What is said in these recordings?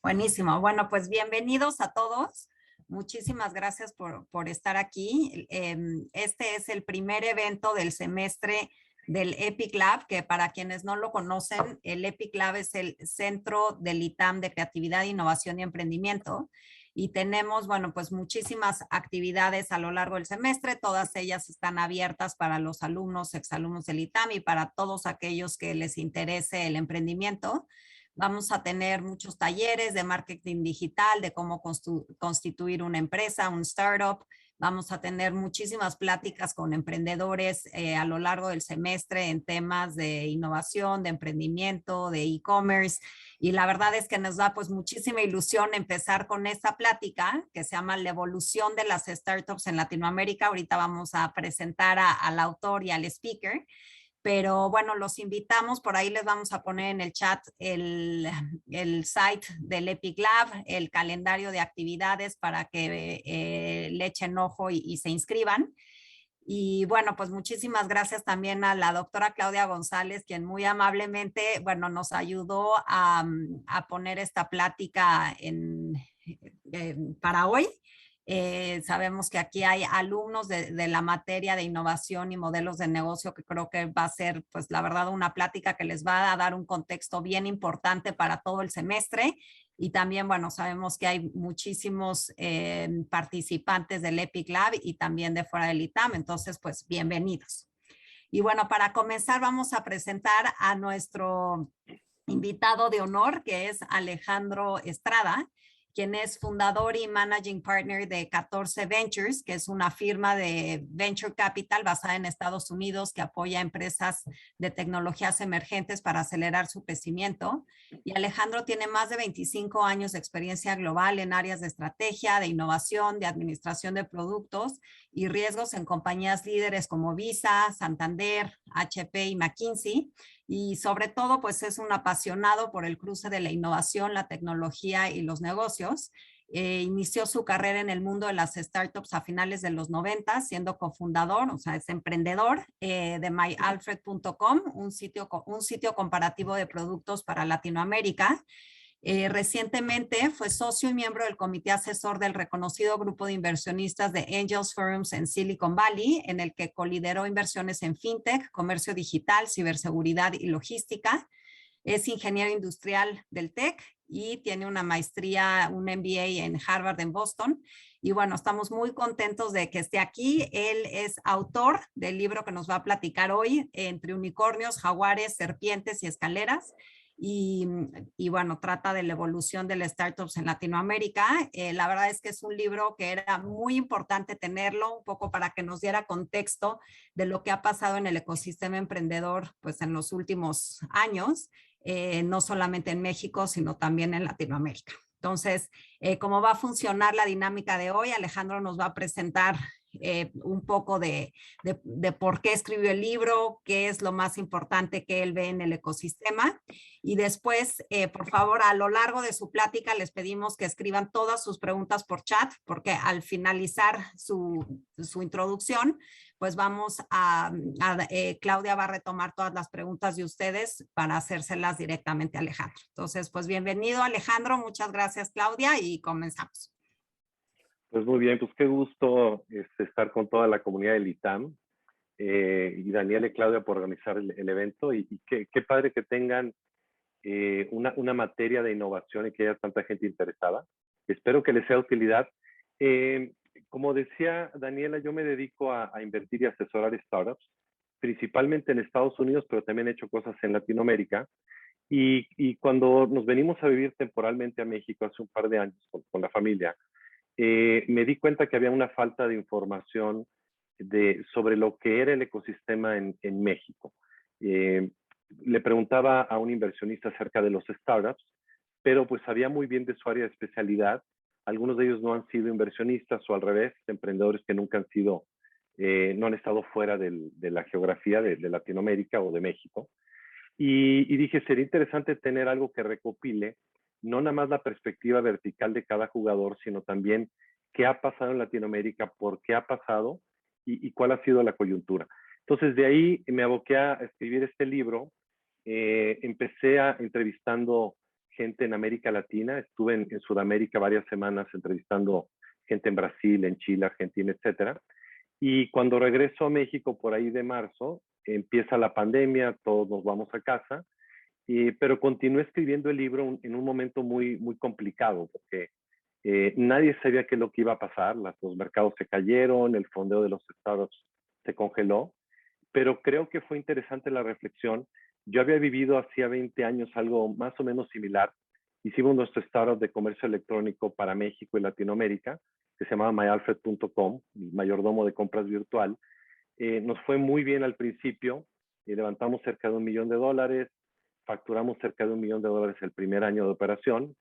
Buenísimo. Bueno, pues bienvenidos a todos. Muchísimas gracias por estar aquí. Este es el primer evento del semestre del EPIC Lab, que para quienes no lo conocen, el EPIC Lab es el Centro del ITAM de Creatividad, Innovación y Emprendimiento. Y tenemos, bueno, pues muchísimas actividades a lo largo del semestre. Todas ellas están abiertas para los alumnos, exalumnos del ITAM y para todos aquellos que les interese el emprendimiento. Vamos a tener muchos talleres de marketing digital, de cómo constituir una empresa, un startup. Vamos a tener muchísimas pláticas con emprendedores a lo largo del semestre en temas de innovación, de emprendimiento, de e-commerce. Y la verdad es que nos da pues muchísima ilusión empezar con esta plática que se llama La evolución de las startups en Latinoamérica. Ahorita vamos a presentar al autor y al speaker. Pero bueno, los invitamos, por ahí les vamos a poner en el chat el site del EPIC Lab, el calendario de actividades para que le echen ojo y se inscriban. Y bueno, pues muchísimas gracias también a la doctora Claudia González, quien muy amablemente, bueno, nos ayudó a poner esta plática para hoy. Sabemos que aquí hay alumnos de la materia de innovación y modelos de negocio que creo que va a ser, pues la verdad, una plática que les va a dar un contexto bien importante para todo el semestre. Y también, bueno, sabemos que hay muchísimos participantes del EPIC Lab y también de fuera del ITAM. Entonces, pues, bienvenidos. Y bueno, para comenzar vamos a presentar a nuestro invitado de honor, que es Alejandro Estrada, quien es fundador y managing partner de 14 Ventures, que es una firma de venture capital basada en Estados Unidos que apoya a empresas de tecnologías emergentes para acelerar su crecimiento. Y Alejandro tiene más de 25 años de experiencia global en áreas de estrategia, de innovación, de administración de productos y riesgos en compañías líderes como Visa, Santander, HP y McKinsey. Y sobre todo, pues es un apasionado por el cruce de la innovación, la tecnología y los negocios. Inició su carrera en el mundo de las startups a finales de los 90, siendo cofundador, o sea, es emprendedor de myalfred.com, un sitio comparativo de productos para Latinoamérica. Recientemente fue socio y miembro del comité asesor del reconocido grupo de inversionistas de Angels Firms en Silicon Valley, en el que colideró inversiones en fintech, comercio digital, ciberseguridad y logística. Es ingeniero industrial del TEC y tiene una maestría, un MBA en Harvard en Boston. Y bueno, estamos muy contentos de que esté aquí. Él es autor del libro que nos va a platicar hoy, Entre unicornios, jaguares, serpientes y escaleras. Y bueno, trata de la evolución de las startups en Latinoamérica. La verdad es que es un libro que era muy importante tenerlo, un poco para que nos diera contexto de lo que ha pasado en el ecosistema emprendedor pues en los últimos años, no solamente en México, sino también en Latinoamérica. Entonces, ¿cómo va a funcionar la dinámica de hoy? Alejandro nos va a presentar un poco de por qué escribió el libro, qué es lo más importante que él ve en el ecosistema. Y después, por favor, a lo largo de su plática les pedimos que escriban todas sus preguntas por chat, porque al finalizar su introducción, pues Claudia va a retomar todas las preguntas de ustedes para hacérselas directamente a Alejandro. Entonces, pues bienvenido Alejandro, muchas gracias Claudia y comenzamos. Pues muy bien, pues qué gusto estar con toda la comunidad del ITAM y Daniel y Claudia por organizar el evento y qué padre que tengan una materia de innovación y que haya tanta gente interesada. Espero que les sea de utilidad. Como decía Daniela, yo me dedico a invertir y asesorar startups, principalmente en Estados Unidos, pero también he hecho cosas en Latinoamérica. Y cuando nos venimos a vivir temporalmente a México hace un par de años con la familia, me di cuenta que había una falta de información sobre lo que era el ecosistema en México. Le preguntaba a un inversionista acerca de los startups, pero pues sabía muy bien de su área de especialidad. Algunos de ellos no han sido inversionistas o al revés, emprendedores que nunca han sido, no han estado fuera de la geografía de Latinoamérica o de México. Y dije, sería interesante tener algo que recopile no nada más la perspectiva vertical de cada jugador, sino también qué ha pasado en Latinoamérica, por qué ha pasado y cuál ha sido la coyuntura. Entonces, de ahí me aboqué a escribir este libro. Empecé entrevistando gente en América Latina. Estuve en Sudamérica varias semanas entrevistando gente en Brasil, en Chile, Argentina, etcétera. Y cuando regreso a México por ahí de marzo, empieza la pandemia, todos nos vamos a casa, pero continué escribiendo el libro en un momento muy complicado, porque nadie sabía qué es lo que iba a pasar. Los mercados se cayeron, el fondeo de los estados se congeló, pero creo que fue interesante la reflexión. Yo había vivido hacía 20 años algo más o menos similar. Hicimos nuestro startup de comercio electrónico para México y Latinoamérica, que se llamaba myalfred.com, mayordomo de compras virtual. Nos fue muy bien al principio, levantamos cerca de $1 millón, facturamos cerca de $1 millón el primer año de operación,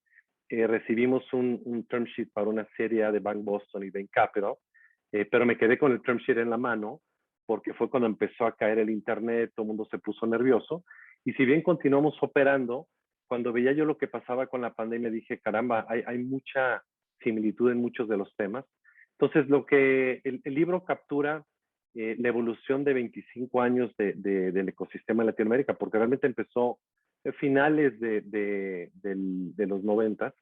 recibimos un term sheet para una serie de Bank Boston y Bain Capital, pero me quedé con el term sheet en la mano porque fue cuando empezó a caer el internet, todo el mundo se puso nervioso, y si bien continuamos operando, cuando veía yo lo que pasaba con la pandemia, dije, caramba, hay mucha similitud en muchos de los temas. Entonces, lo que el libro captura la evolución de 25 años del ecosistema en Latinoamérica, porque realmente empezó a finales de los 90,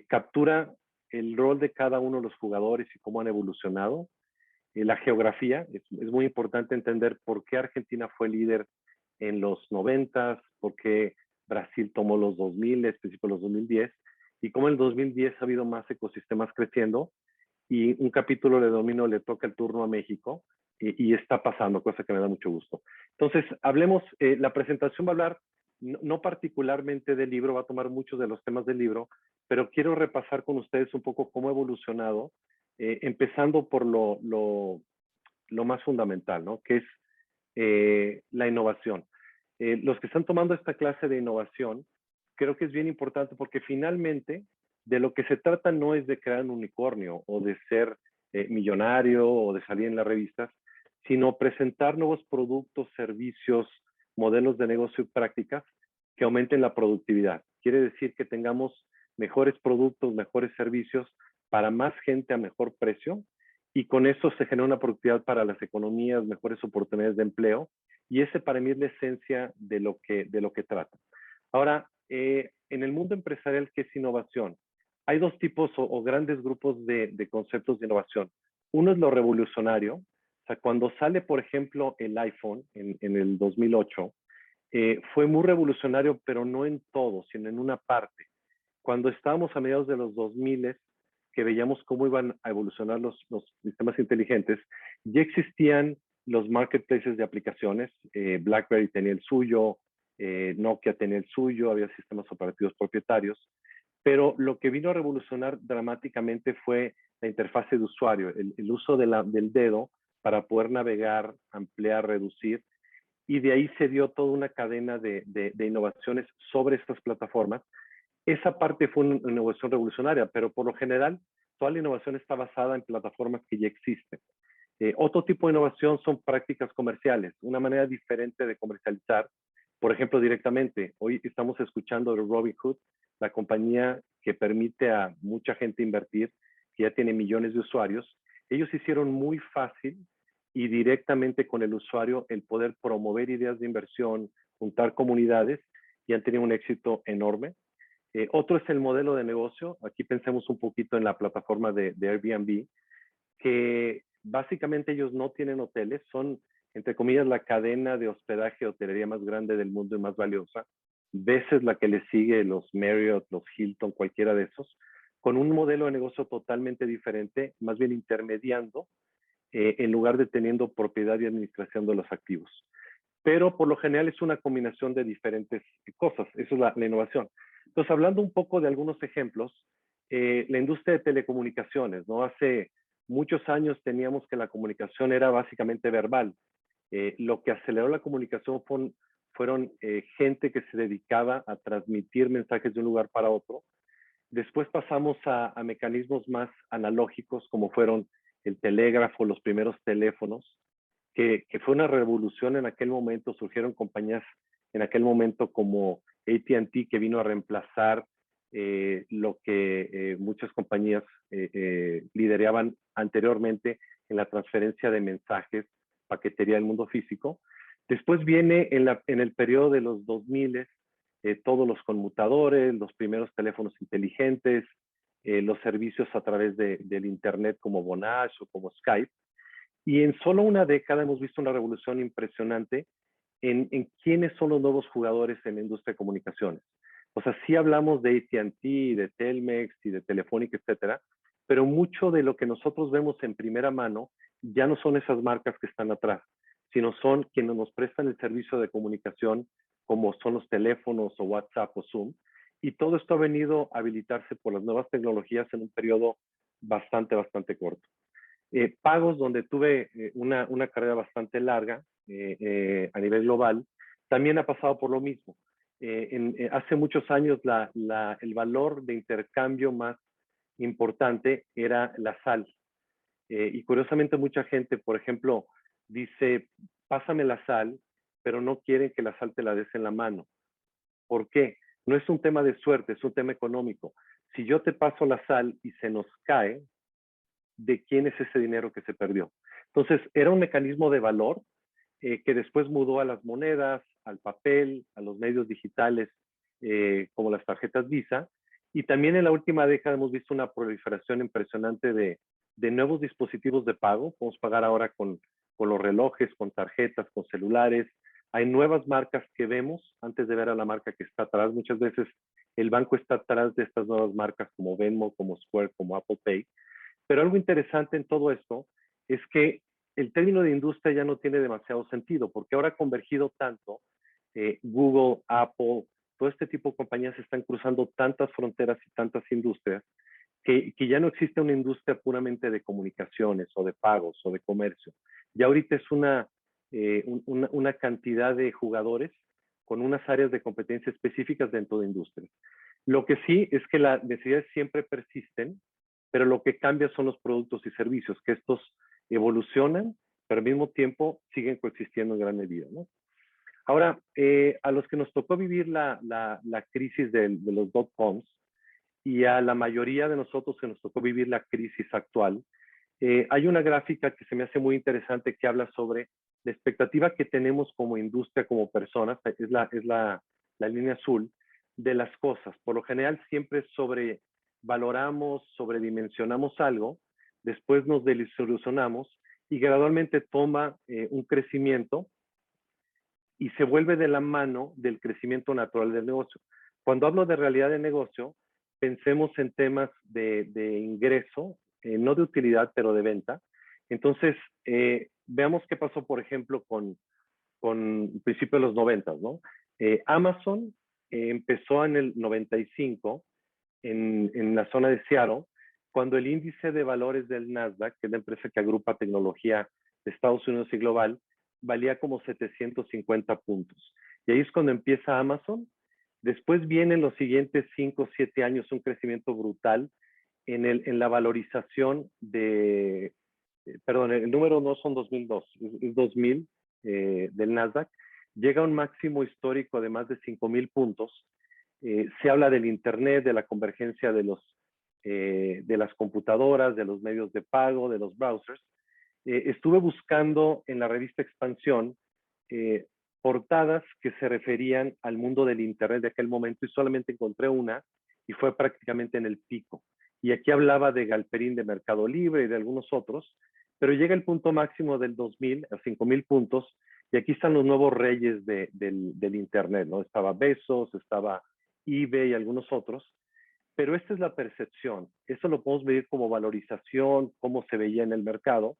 captura el rol de cada uno de los jugadores y cómo han evolucionado. La geografía, es muy importante entender por qué Argentina fue líder en los 90, por qué Brasil tomó los 2000, principios de los 2010, y cómo en el 2010 ha habido más ecosistemas creciendo, y un capítulo de Domino le toca el turno a México, y está pasando, cosa que me da mucho gusto. Entonces, hablemos, la presentación va a hablar no particularmente del libro, va a tomar muchos de los temas del libro, pero quiero repasar con ustedes un poco cómo ha evolucionado, empezando por lo más fundamental, ¿no? Que es la innovación. Los que están tomando esta clase de innovación, creo que es bien importante porque finalmente de lo que se trata no es de crear un unicornio o de ser millonario o de salir en las revistas, sino presentar nuevos productos, servicios, modelos de negocio y prácticas que aumenten la productividad. Quiere decir que tengamos mejores productos, mejores servicios para más gente a mejor precio, y con eso se genera una productividad para las economías, mejores oportunidades de empleo, y ese para mí es la esencia de lo que trata. Ahora, en el mundo empresarial, ¿qué es innovación? Hay dos tipos o grandes grupos de conceptos de innovación. Uno es lo revolucionario. O sea, cuando sale, por ejemplo, el iPhone en el 2008, fue muy revolucionario, pero no en todo, sino en una parte. Cuando estábamos a mediados de los 2000, que veíamos cómo iban a evolucionar los sistemas inteligentes, ya existían los marketplaces de aplicaciones. BlackBerry tenía el suyo, Nokia tenía el suyo, había sistemas operativos propietarios, pero lo que vino a revolucionar dramáticamente fue la interfase de usuario, el uso del dedo para poder navegar, ampliar, reducir, y de ahí se dio toda una cadena de innovaciones sobre estas plataformas. Esa parte fue una innovación revolucionaria, pero por lo general toda la innovación está basada en plataformas que ya existen. Otro tipo de innovación son prácticas comerciales, una manera diferente de comercializar, por ejemplo, directamente. Hoy estamos escuchando de Robinhood, la compañía que permite a mucha gente invertir, que ya tiene millones de usuarios. Ellos hicieron muy fácil y directamente con el usuario el poder promover ideas de inversión, juntar comunidades, y han tenido un éxito enorme. Otro es el modelo de negocio. Aquí pensemos un poquito en la plataforma de Airbnb, que básicamente ellos no tienen hoteles, son, entre comillas, la cadena de hospedaje y hotelería más grande del mundo y más valiosa. Veces la que le sigue los Marriott, los Hilton, cualquiera de esos, con un modelo de negocio totalmente diferente, más bien intermediando, en lugar de teniendo propiedad y administración de los activos. Pero por lo general es una combinación de diferentes cosas. Eso es la innovación. Entonces, hablando un poco de algunos ejemplos, la industria de telecomunicaciones, ¿no? Hace muchos años teníamos que la comunicación era básicamente verbal. Lo que aceleró la comunicación fueron gente que se dedicaba a transmitir mensajes de un lugar para otro. Después pasamos a mecanismos más analógicos, como fueron el telégrafo, los primeros teléfonos, que fue una revolución en aquel momento. Surgieron compañías en aquel momento como AT&T, que vino a reemplazar lo que muchas compañías lideraban anteriormente en la transferencia de mensajes, paquetería del mundo físico. Después viene en el periodo de los 2000 todos los conmutadores, los primeros teléfonos inteligentes, los servicios a través del Internet como Vonage o como Skype. Y en solo una década hemos visto una revolución impresionante en quiénes son los nuevos jugadores en la industria de comunicaciones. O sea, sí hablamos de AT&T, de Telmex y de Telefónica, etcétera, pero mucho de lo que nosotros vemos en primera mano ya no son esas marcas que están atrás, sino son quienes nos prestan el servicio de comunicación, como son los teléfonos o WhatsApp o Zoom. Y todo esto ha venido a habilitarse por las nuevas tecnologías en un periodo bastante corto. Pagos, donde tuve una carrera bastante larga a nivel global, también ha pasado por lo mismo. Hace muchos años el valor de intercambio más importante era la sal. Y curiosamente mucha gente, por ejemplo, dice, pásame la sal, pero no quieren que la sal te la des en la mano. ¿Por qué? No es un tema de suerte, es un tema económico. Si yo te paso la sal y se nos cae, ¿de quién es ese dinero que se perdió? Entonces, era un mecanismo de valor que después mudó a las monedas, al papel, a los medios digitales, como las tarjetas Visa. Y también en la última década hemos visto una proliferación impresionante de nuevos dispositivos de pago. Podemos pagar ahora con los relojes, con tarjetas, con celulares. Hay nuevas marcas que vemos antes de ver a la marca que está atrás. Muchas veces el banco está atrás de estas nuevas marcas como Venmo, como Square, como Apple Pay. Pero algo interesante en todo esto es que el término de industria ya no tiene demasiado sentido, porque ahora ha convergido tanto, Google, Apple, todo este tipo de compañías están cruzando tantas fronteras y tantas industrias, que ya no existe una industria puramente de comunicaciones o de pagos o de comercio. Ya ahorita es una cantidad de jugadores con unas áreas de competencia específicas dentro de industrias. Lo que sí es que las necesidades siempre persisten, pero lo que cambia son los productos y servicios, que estos evolucionan, pero al mismo tiempo siguen coexistiendo en gran medida, ¿no? Ahora, a los que nos tocó vivir la crisis de los dot-coms y a la mayoría de nosotros que nos tocó vivir la crisis actual, hay una gráfica que se me hace muy interesante que habla sobre la expectativa que tenemos como industria, como personas, es la línea azul, de las cosas. Por lo general siempre sobrevaloramos, sobredimensionamos algo, después nos desilusionamos y gradualmente toma un crecimiento y se vuelve de la mano del crecimiento natural del negocio. Cuando hablo de realidad de negocio, pensemos en temas de ingreso, no de utilidad, pero de venta. Entonces, veamos qué pasó, por ejemplo, con el principio de los 90, ¿no? Amazon empezó en el 95 en la zona de Seattle, cuando el índice de valores del Nasdaq, que es la empresa que agrupa tecnología de Estados Unidos y global, valía como 750 puntos. Y ahí es cuando empieza Amazon. Después vienen los siguientes 5 o 7 años un crecimiento brutal en la valorización perdón, el número no son 2002, es 2000 del Nasdaq. Llega a un máximo histórico de más de 5,000 puntos. Se habla del Internet, de la convergencia de las computadoras, de los medios de pago, de los browsers. Estuve buscando en la revista Expansión portadas que se referían al mundo del Internet de aquel momento y solamente encontré una y fue prácticamente en el pico. Y aquí hablaba de Galperín, de Mercado Libre y de algunos otros, pero llega el punto máximo del 2000 a 5,000 puntos y aquí están los nuevos reyes del Internet, ¿no? Estaba Bezos, estaba eBay y algunos otros, pero esta es la percepción. Esto lo podemos medir como valorización, cómo se veía en el mercado.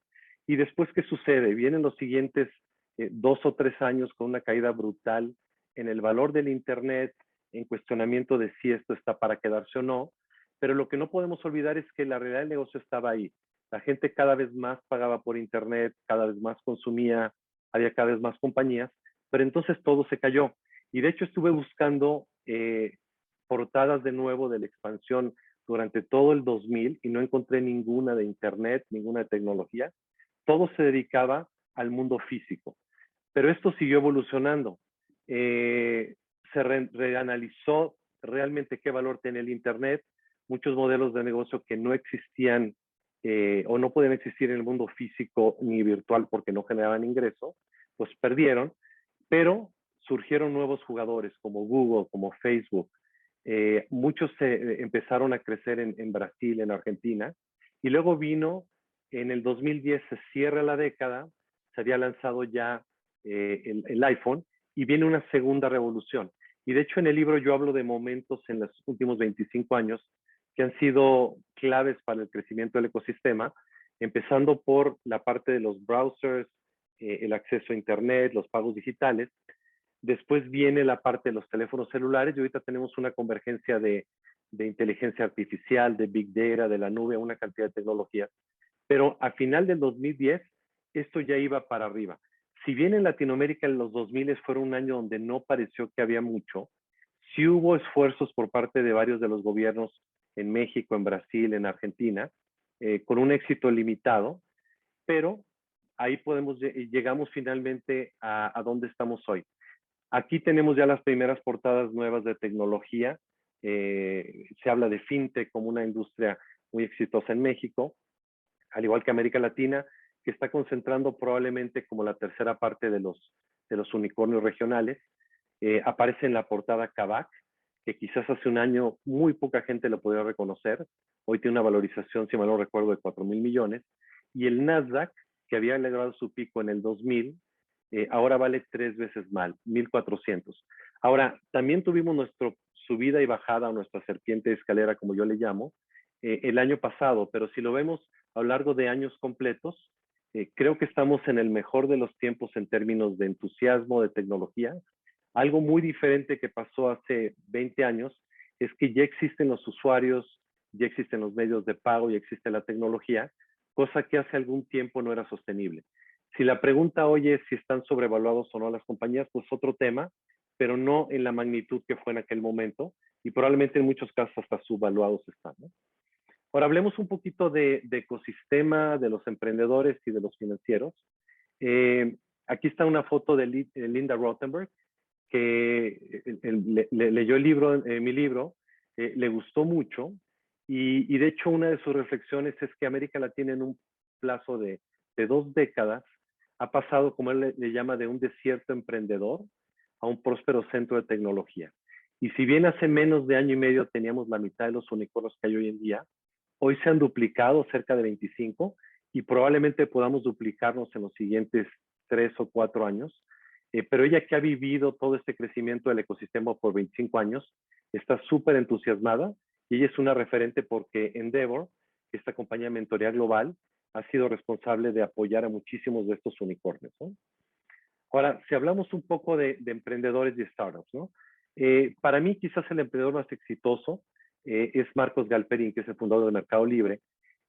Y después, ¿qué sucede? Vienen los siguientes 2 o 3 años con una caída brutal en el valor del Internet, en cuestionamiento de si esto está para quedarse o no. Pero lo que no podemos olvidar es que la realidad del negocio estaba ahí. La gente cada vez más pagaba por Internet, cada vez más consumía, había cada vez más compañías, pero entonces todo se cayó. Y de hecho estuve buscando portadas de nuevo de la expansión durante todo el 2000 y no encontré ninguna de Internet, ninguna de tecnología. Todo se dedicaba al mundo físico. Pero esto siguió evolucionando. Se reanalizó realmente qué valor tenía el Internet. Muchos modelos de negocio que no existían o no podían existir en el mundo físico ni virtual porque no generaban ingreso, pues perdieron, pero surgieron nuevos jugadores como Google, como Facebook. Muchos empezaron a crecer en Brasil, en Argentina, y luego vino en el 2010, se cierra la década, se había lanzado ya el iPhone, y viene una segunda revolución. Y de hecho en el libro yo hablo de momentos en los últimos 25 años que han sido claves para el crecimiento del ecosistema, empezando por la parte de los browsers, el acceso a Internet, los pagos digitales. Después viene la parte de los teléfonos celulares y ahorita tenemos una convergencia de inteligencia artificial, de Big Data, de la nube, una cantidad de tecnologías. Pero a final del 2010, esto ya iba para arriba. Si bien en Latinoamérica en los 2000 fueron un año donde no pareció que había mucho, sí hubo esfuerzos por parte de varios de los gobiernos en México, en Brasil, en Argentina, con un éxito limitado, pero ahí llegamos finalmente a donde estamos hoy. Aquí tenemos ya las primeras portadas nuevas de tecnología. Se habla de fintech como una industria muy exitosa en México, al igual que América Latina, que está concentrando probablemente como la tercera parte de los unicornios regionales. Aparece en la portada Kavak, que quizás hace un año muy poca gente lo podría reconocer. Hoy tiene una valorización, si mal no recuerdo, de 4,000 millones. Y el Nasdaq, que había logrado su pico en el 2000, ahora vale 3 veces más, 1,400. Ahora, también tuvimos nuestra subida y bajada, o nuestra serpiente de escalera, como yo le llamo, el año pasado, pero si lo vemos a lo largo de años completos, creo que estamos en el mejor de los tiempos en términos de entusiasmo, de tecnología. Algo muy diferente que pasó hace 20 años es que ya existen los usuarios, ya existen los medios de pago, ya existe la tecnología, cosa que hace algún tiempo no era sostenible. Si la pregunta hoy es si están sobrevaluados o no las compañías, pues otro tema, pero no en la magnitud que fue en aquel momento y probablemente en muchos casos hasta subvaluados están, ¿no? Ahora hablemos un poquito de ecosistema, de los emprendedores y de los financieros. Aquí está una foto de Linda Rottenberg, que leyó el libro, mi libro, le gustó mucho y de hecho una de sus reflexiones es que América Latina en un plazo de 2 décadas ha pasado, como él le llama, de un desierto emprendedor a un próspero centro de tecnología. Y si bien hace menos de año y medio teníamos la mitad de los unicornios que hay hoy en día, hoy se han duplicado cerca de 25 y probablemente podamos duplicarnos en los siguientes 3 o 4 años. Pero ella, que ha vivido todo este crecimiento del ecosistema por 25 años, está súper entusiasmada y ella es una referente porque Endeavor, esta compañía de mentoría global, ha sido responsable de apoyar a muchísimos de estos unicornios, ¿no? Ahora, si hablamos un poco de emprendedores y startups, ¿no? Para mí quizás el emprendedor más exitoso es Marcos Galperín, que es el fundador de Mercado Libre.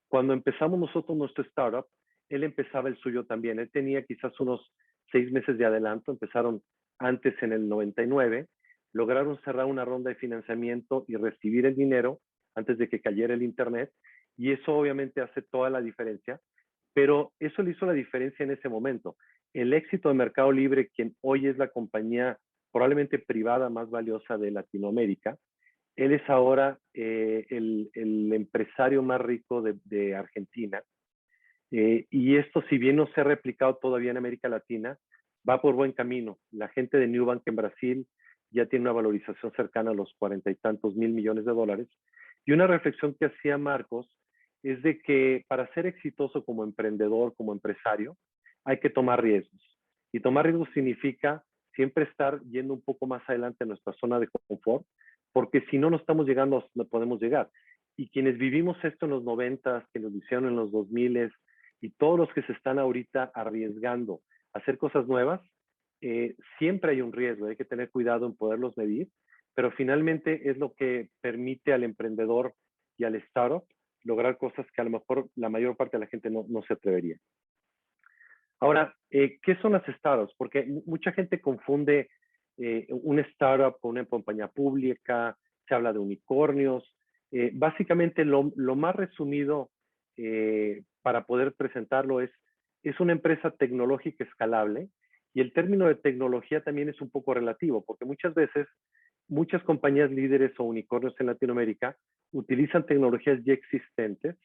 Cuando empezamos nosotros nuestro startup, él empezaba el suyo también. Él tenía quizás unos 6 meses de adelanto, empezaron antes en el 99, lograron cerrar una ronda de financiamiento y recibir el dinero antes de que cayera el Internet, y eso obviamente hace toda la diferencia, pero eso le hizo la diferencia en ese momento. El éxito de Mercado Libre, quien hoy es la compañía probablemente privada más valiosa de Latinoamérica, él es ahora el empresario más rico de Argentina. Y esto, si bien no se ha replicado todavía en América Latina, va por buen camino. La gente de Nubank en Brasil ya tiene una valorización cercana a los 40 y tantos mil millones de dólares. Y una reflexión que hacía Marcos es de que para ser exitoso como emprendedor, como empresario, hay que tomar riesgos. Y tomar riesgos significa siempre estar yendo un poco más adelante en nuestra zona de confort, porque si no, no estamos llegando, no podemos llegar. Y quienes vivimos esto en los 90, que lo hicieron en los 2000, y todos los que se están ahorita arriesgando a hacer cosas nuevas, siempre hay un riesgo, hay que tener cuidado en poderlos medir, pero finalmente es lo que permite al emprendedor y al startup lograr cosas que a lo mejor la mayor parte de la gente no se atrevería. Ahora, ¿qué son las startups? Porque mucha gente confunde un startup con una compañía pública, se habla de unicornios. Básicamente, lo más resumido para poder presentarlo es una empresa tecnológica escalable, y el término de tecnología también es un poco relativo, porque muchas veces muchas compañías líderes o unicornios en Latinoamérica utilizan tecnologías ya existentes,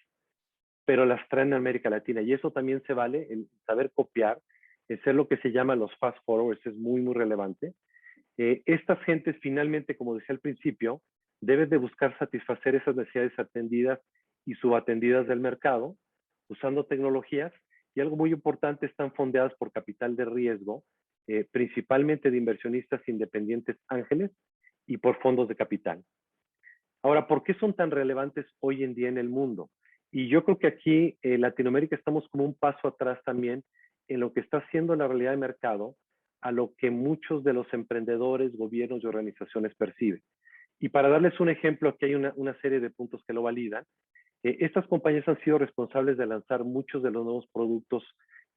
pero las traen a América Latina, y eso también se vale, el saber copiar, el ser lo que se llama los fast followers es muy, muy relevante. Estas gentes finalmente, como decía al principio, deben de buscar satisfacer esas necesidades atendidas y subatendidas del mercado usando tecnologías, y algo muy importante, están fondeadas por capital de riesgo, principalmente de inversionistas independientes ángeles y por fondos de capital. Ahora, ¿por qué son tan relevantes hoy en día en el mundo? Y yo creo que aquí en Latinoamérica estamos como un paso atrás también en lo que está haciendo la realidad de mercado a lo que muchos de los emprendedores, gobiernos y organizaciones perciben. Y para darles un ejemplo, aquí hay una serie de puntos que lo validan. Estas compañías han sido responsables de lanzar muchos de los nuevos productos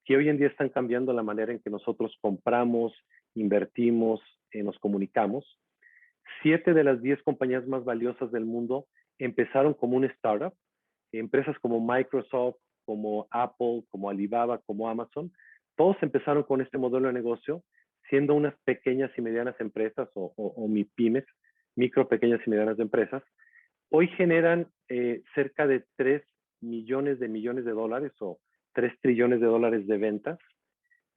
que hoy en día están cambiando la manera en que nosotros compramos, invertimos, nos comunicamos. 7 de las 10 compañías más valiosas del mundo empezaron como un startup. Empresas como Microsoft, como Apple, como Alibaba, como Amazon, todos empezaron con este modelo de negocio, siendo unas pequeñas y medianas empresas o MIPYMES, micro, pequeñas y medianas empresas. Hoy generan cerca de 3 millones de dólares o 3 trillones de dólares de ventas.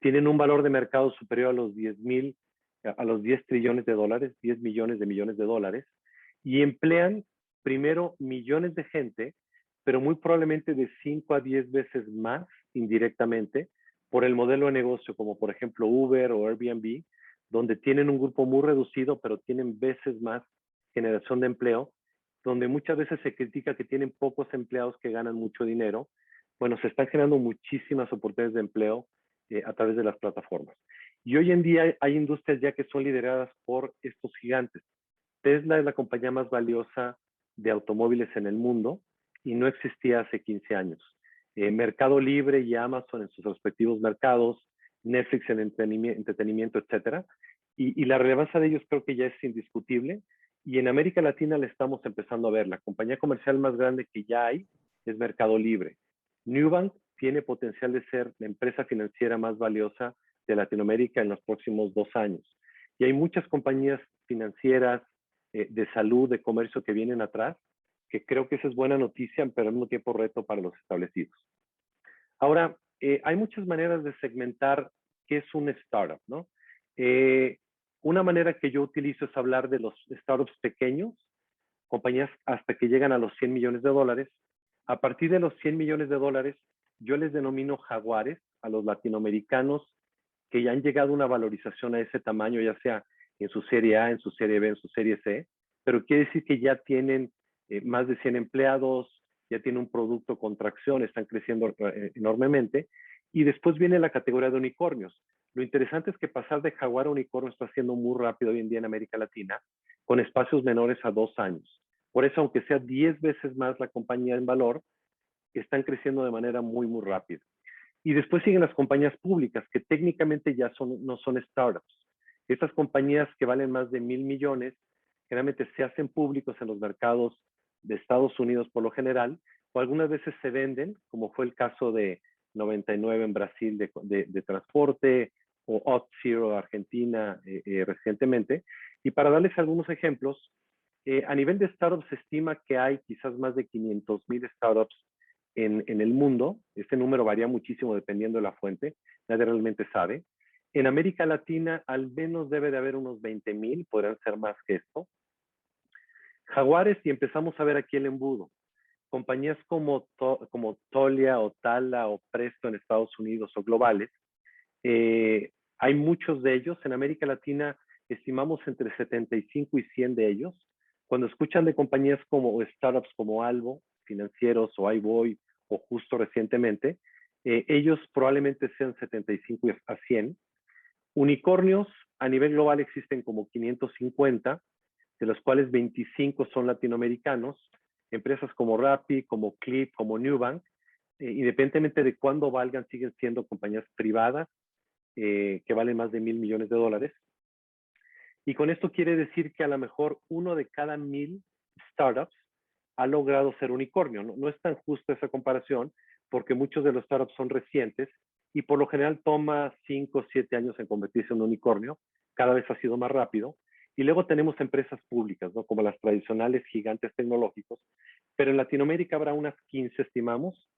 Tienen un valor de mercado superior a los 10 trillones de dólares, 10 millones de dólares, y emplean primero millones de gente, pero muy probablemente de 5 a 10 veces más indirectamente por el modelo de negocio, como por ejemplo Uber o Airbnb, donde tienen un grupo muy reducido, pero tienen veces más generación de empleo, donde muchas veces se critica que tienen pocos empleados que ganan mucho dinero. Bueno, se están generando muchísimas oportunidades de empleo a través de las plataformas. Y hoy en día hay industrias ya que son lideradas por estos gigantes. Tesla es la compañía más valiosa de automóviles en el mundo y no existía hace 15 años. Mercado Libre y Amazon en sus respectivos mercados, Netflix en entretenimiento, etcétera. Y la relevancia de ellos creo que ya es indiscutible. Y en América Latina le estamos empezando a ver. La compañía comercial más grande que ya hay es Mercado Libre. Nubank tiene potencial de ser la empresa financiera más valiosa de Latinoamérica en los próximos 2 años. Y hay muchas compañías financieras, de salud, de comercio que vienen atrás, que creo que esa es buena noticia, pero al mismo tiempo reto para los establecidos. Ahora, hay muchas maneras de segmentar qué es un startup, ¿no? Una manera que yo utilizo es hablar de los startups pequeños, compañías hasta que llegan a los 100 millones de dólares. A partir de los 100 millones de dólares, yo les denomino jaguares a los latinoamericanos que ya han llegado a una valorización a ese tamaño, ya sea en su serie A, en su serie B, en su serie C, pero quiere decir que ya tienen más de 100 empleados, ya tienen un producto con tracción, están creciendo enormemente. Y después viene la categoría de unicornios. Lo interesante es que pasar de jaguar a unicornio está siendo muy rápido hoy en día en América Latina, con espacios menores a 2 años. Por eso, aunque sea 10 veces más la compañía en valor, están creciendo de manera muy, muy rápida. Y después siguen las compañías públicas, que técnicamente ya no son startups. Estas compañías que valen más de 1,000 millones, generalmente se hacen públicos en los mercados de Estados Unidos por lo general, o algunas veces se venden, como fue el caso de 99 en Brasil de transporte, o Auth0 Argentina recientemente. Y para darles algunos ejemplos, a nivel de startups se estima que hay quizás más de 500,000 startups en el mundo. Este número varía muchísimo dependiendo de la fuente, nadie realmente sabe. En América Latina al menos debe de haber unos 20,000, podrán ser más que esto. Jaguares, y empezamos a ver aquí el embudo. Compañías como Tolia o Tala o Presto en Estados Unidos o globales, hay muchos de ellos. En América Latina estimamos entre 75 y 100 de ellos. Cuando escuchan de compañías como startups como Albo, financieros o iBoy o justo recientemente, ellos probablemente sean 75 a 100. Unicornios a nivel global existen como 550, de los cuales 25 son latinoamericanos. Empresas como Rappi, como Clip, como Nubank, independientemente de cuándo valgan, siguen siendo compañías privadas que valen más de 1,000 millones de dólares. Y con esto quiere decir que a lo mejor uno de cada 1,000 startups ha logrado ser unicornio. No es tan justa esa comparación porque muchos de los startups son recientes y por lo general toma 5 o 7 años en convertirse en un unicornio. Cada vez ha sido más rápido. Y luego tenemos empresas públicas, ¿no? Como las tradicionales gigantes tecnológicos. Pero en Latinoamérica habrá unas 15, estimamos.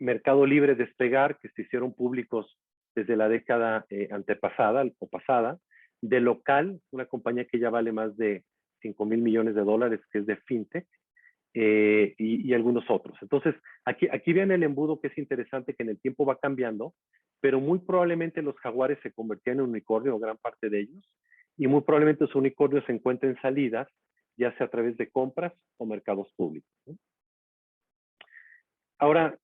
Mercado Libre, Despegar, que se hicieron públicos desde la década antepasada o pasada. De local, una compañía que ya vale más de 5,000 millones de dólares, que es de FinTech, y algunos otros. Entonces, aquí ven el embudo, que es interesante, que en el tiempo va cambiando, pero muy probablemente los jaguares se convertían en unicornio, o gran parte de ellos, y muy probablemente los unicornios se encuentren salidas, ya sea a través de compras o mercados públicos, ¿no? Ahora,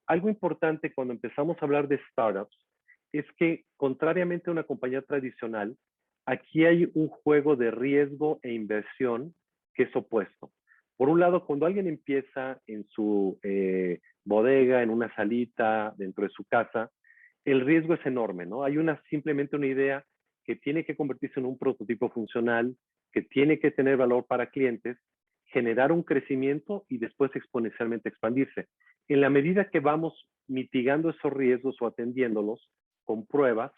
algo importante cuando empezamos a hablar de startups es que, contrariamente a una compañía tradicional, aquí hay un juego de riesgo e inversión que es opuesto. Por un lado, cuando alguien empieza en su bodega, en una salita, dentro de su casa, el riesgo es enorme, ¿no? Hay simplemente una idea que tiene que convertirse en un prototipo funcional, que tiene que tener valor para clientes, generar un crecimiento y después exponencialmente expandirse. En la medida que vamos mitigando esos riesgos o atendiéndolos con pruebas,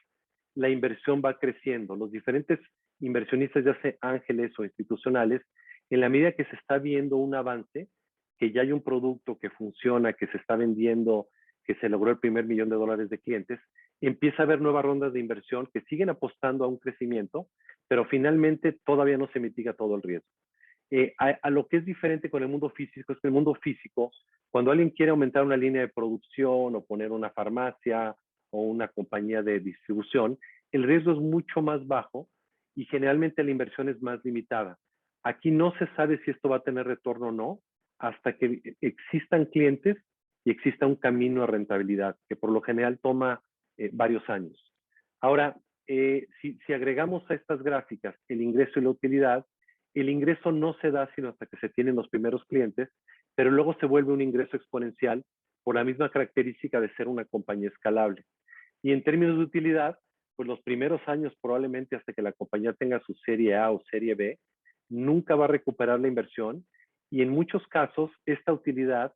la inversión va creciendo. Los diferentes inversionistas, ya sea ángeles o institucionales, en la medida que se está viendo un avance, que ya hay un producto que funciona, que se está vendiendo, que se logró el primer $1,000,000 de clientes, empieza a haber nuevas rondas de inversión que siguen apostando a un crecimiento, pero finalmente todavía no se mitiga todo el riesgo. A lo que es diferente con el mundo físico es que el mundo físico, cuando alguien quiere aumentar una línea de producción o poner una farmacia o una compañía de distribución, el riesgo es mucho más bajo y generalmente la inversión es más limitada. Aquí no se sabe si esto va a tener retorno o no hasta que existan clientes y exista un camino a rentabilidad, que por lo general toma varios años. Ahora, si agregamos a estas gráficas el ingreso y la utilidad, el ingreso no se da sino hasta que se tienen los primeros clientes, pero luego se vuelve un ingreso exponencial por la misma característica de ser una compañía escalable. Y en términos de utilidad, pues los primeros años, probablemente hasta que la compañía tenga su serie A o serie B, nunca va a recuperar la inversión, y en muchos casos esta utilidad,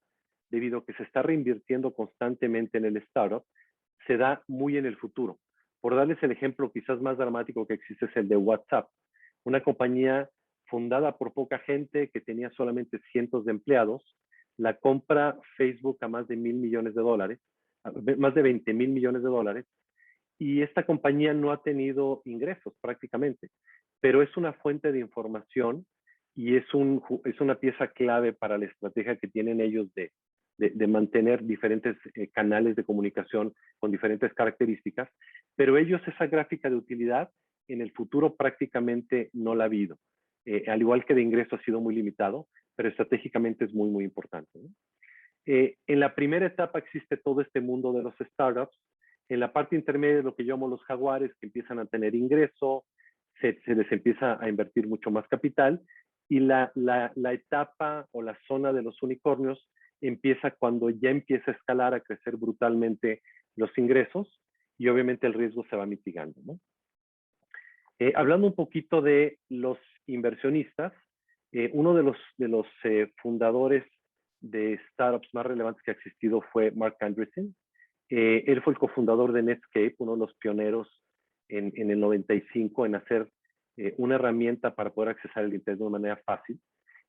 debido a que se está reinvirtiendo constantemente en el startup, se da muy en el futuro. Por darles el ejemplo quizás más dramático que existe, es el de WhatsApp, una compañía fundada por poca gente que tenía solamente cientos de empleados. La compra Facebook a más de $1,000,000,000, más de 20,000,000,000 de dólares, y esta compañía no ha tenido ingresos prácticamente, pero es una fuente de información y es una pieza clave para la estrategia que tienen ellos de mantener diferentes canales de comunicación con diferentes características, pero ellos esa gráfica de utilidad en el futuro prácticamente no la ha habido. Al igual que de ingreso ha sido muy limitado, pero estratégicamente es muy, muy importante, ¿no? En la primera etapa existe todo este mundo de los startups. En la parte intermedia, lo que yo llamo los jaguares, que empiezan a tener ingreso, se les empieza a invertir mucho más capital, y la etapa o la zona de los unicornios empieza cuando ya empieza a escalar, a crecer brutalmente los ingresos, y obviamente el riesgo se va mitigando, ¿no? Hablando un poquito de los inversionistas, uno de los fundadores de startups más relevantes que ha existido fue Marc Andreessen. Él fue el cofundador de Netscape, uno de los pioneros en el 95 en hacer una herramienta para poder accesar el Internet de una manera fácil.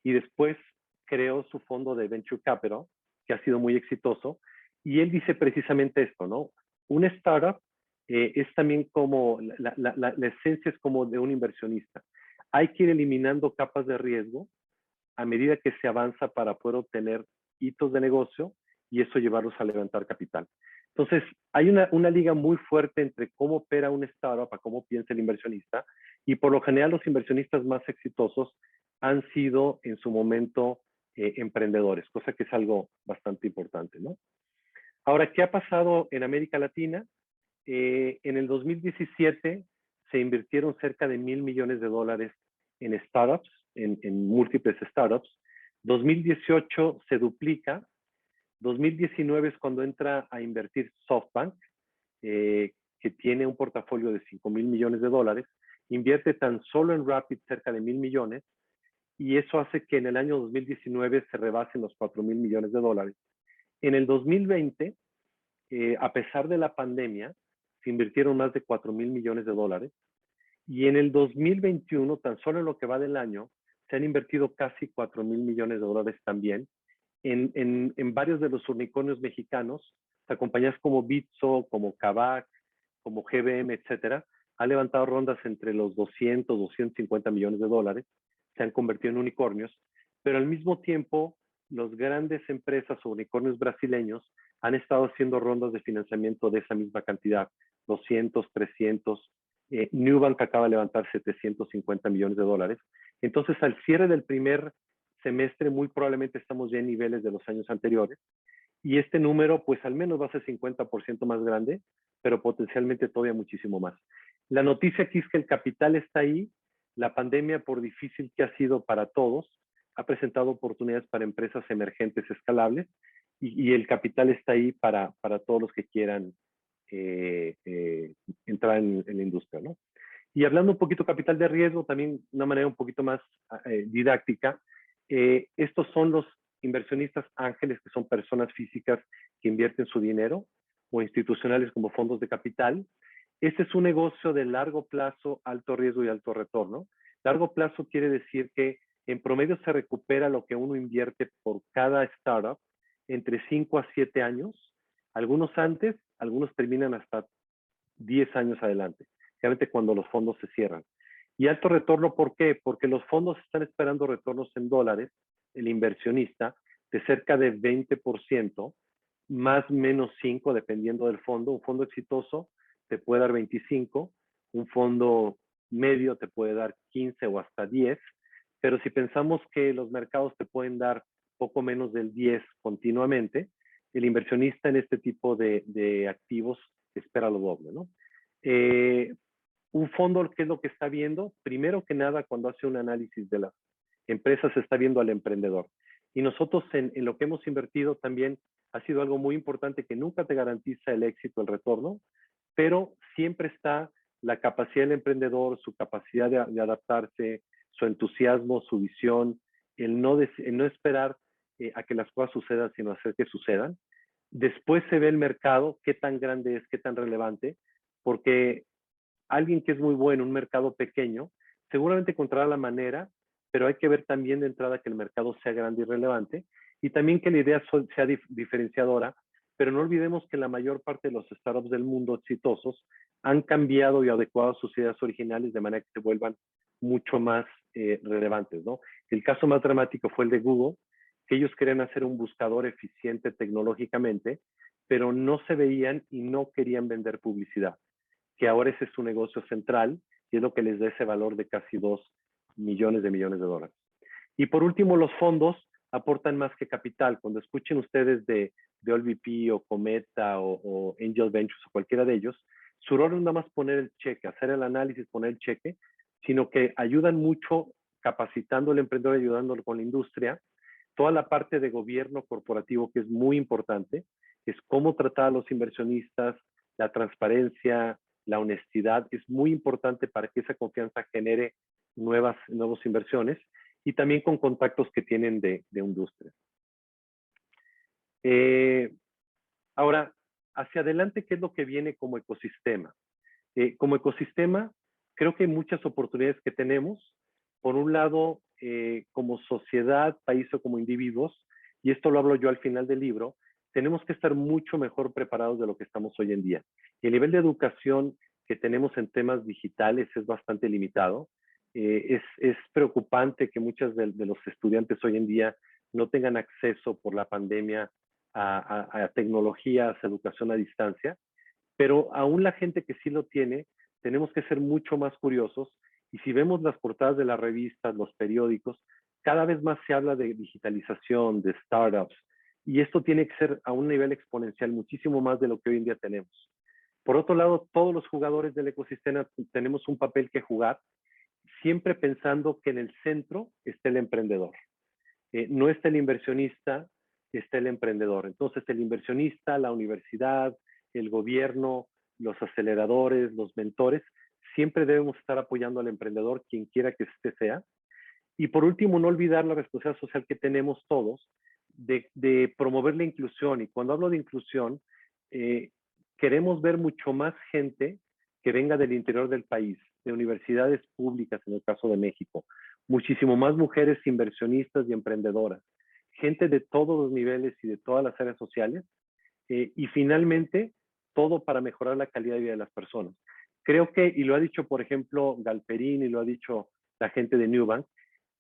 Y después creó su fondo de Venture Capital, que ha sido muy exitoso. Y él dice precisamente esto, ¿no? Un startup es también como, la esencia es como de un inversionista. Hay que ir eliminando capas de riesgo a medida que se avanza para poder obtener hitos de negocio y eso llevarlos a levantar capital. Entonces, hay una liga muy fuerte entre cómo opera un startup a cómo piensa el inversionista, y por lo general los inversionistas más exitosos han sido en su momento emprendedores, cosa que es algo bastante importante, ¿no? Ahora, ¿qué ha pasado en América Latina? En el 2017 se invirtieron cerca de $1,000,000,000 en startups, en múltiples startups. 2018 se duplica. 2019 es cuando entra a invertir SoftBank, que tiene un portafolio de $5,000,000,000. Invierte tan solo en Rapid cerca de $1,000,000,000, y eso hace que en el año 2019 se rebasen los $4,000,000,000. En el 2020, a pesar de la pandemia, se invirtieron más de $4,000,000,000, y en el 2021, tan solo en lo que va del año, se han invertido casi $4,000,000,000 también en varios de los unicornios mexicanos. O sea, compañías como Bitso, como Kavak, como GBM, etcétera, ha levantado rondas entre los 200, 250 millones de dólares, se han convertido en unicornios, pero al mismo tiempo las grandes empresas o unicornios brasileños han estado haciendo rondas de financiamiento de esa misma cantidad, 200, 300. Nubank acaba de levantar 750 millones de dólares. Entonces, al cierre del primer semestre, muy probablemente estamos ya en niveles de los años anteriores. Y este número, pues al menos va a ser 50% más grande, pero potencialmente todavía muchísimo más. La noticia aquí es que el capital está ahí. La pandemia, por difícil que ha sido para todos, ha presentado oportunidades para empresas emergentes escalables y el capital está ahí para todos los que quieran entrar en la industria, ¿no? Y hablando un poquito de capital de riesgo, también de una manera un poquito más didáctica, estos son los inversionistas ángeles, que son personas físicas que invierten su dinero, o institucionales como fondos de capital. Este es un negocio de largo plazo, alto riesgo y alto retorno. Largo plazo quiere decir que en promedio se recupera lo que uno invierte por cada startup entre 5 a 7 años, algunos antes, algunos terminan hasta 10 años adelante, realmente cuando los fondos se cierran. Y alto retorno, ¿por qué? Porque los fondos están esperando retornos en dólares, el inversionista, de cerca de 20%, más o menos 5, dependiendo del fondo. Un fondo exitoso te puede dar 25, un fondo medio te puede dar 15 o hasta 10, pero si pensamos que los mercados te pueden dar poco menos del 10 continuamente, el inversionista en este tipo de activos espera lo doble, ¿no? Un fondo, ¿qué es lo que está viendo? Primero que nada, cuando hace un análisis de las empresas, está viendo al emprendedor. Y nosotros en lo que hemos invertido también ha sido algo muy importante, que nunca te garantiza el éxito, el retorno, pero siempre está la capacidad del emprendedor, su capacidad de adaptarse, su entusiasmo, su visión, el no esperar a que las cosas sucedan, sino hacer que sucedan. Después se ve el mercado, qué tan grande es, qué tan relevante, porque alguien que es muy bueno en un mercado pequeño, seguramente encontrará la manera, pero hay que ver también de entrada que el mercado sea grande y relevante, y también que la idea sea diferenciadora, pero no olvidemos que la mayor parte de los startups del mundo exitosos han cambiado y adecuado sus ideas originales de manera que se vuelvan mucho más relevantes, ¿no? El caso más dramático fue el de Google, que ellos querían hacer un buscador eficiente tecnológicamente, pero no se veían y no querían vender publicidad, que ahora ese es su negocio central y es lo que les da ese valor de casi 2 millones de dólares. Y por último, los fondos aportan más que capital. Cuando escuchen ustedes de OLVP o Cometa o Angel Ventures o cualquiera de ellos, su rol no es nada más poner el cheque, hacer el análisis, poner el cheque, sino que ayudan mucho capacitando al emprendedor, ayudándolo con la industria. Toda la parte de gobierno corporativo, que es muy importante, es cómo tratar a los inversionistas, la transparencia, la honestidad, es muy importante para que esa confianza genere nuevas inversiones, y también con contactos que tienen de industria. Ahora, hacia adelante, ¿qué es lo que viene como ecosistema? Como ecosistema, creo que hay muchas oportunidades que tenemos. Por un lado, como sociedad, país o como individuos, y esto lo hablo yo al final del libro, tenemos que estar mucho mejor preparados de lo que estamos hoy en día. Y el nivel de educación que tenemos en temas digitales es bastante limitado. Es preocupante que muchos de los estudiantes hoy en día no tengan acceso por la pandemia a tecnologías, a educación a distancia, pero aún la gente que sí lo tiene, tenemos que ser mucho más curiosos, y si vemos las portadas de las revistas, los periódicos, cada vez más se habla de digitalización, de startups, y esto tiene que ser a un nivel exponencial, muchísimo más de lo que hoy en día tenemos. Por otro lado, todos los jugadores del ecosistema tenemos un papel que jugar, siempre pensando que en el centro está el emprendedor. No está el inversionista, está el emprendedor. Entonces, el inversionista, la universidad, el gobierno, los aceleradores, los mentores, siempre debemos estar apoyando al emprendedor, quien quiera que este sea. Y por último, no olvidar la responsabilidad social que tenemos todos de promover la inclusión. Y cuando hablo de inclusión, queremos ver mucho más gente que venga del interior del país, de universidades públicas, en el caso de México, muchísimo más mujeres inversionistas y emprendedoras, gente de todos los niveles y de todas las áreas sociales, y finalmente, todo para mejorar la calidad de vida de las personas. Creo que, y lo ha dicho, por ejemplo, Galperín, y lo ha dicho la gente de Nubank,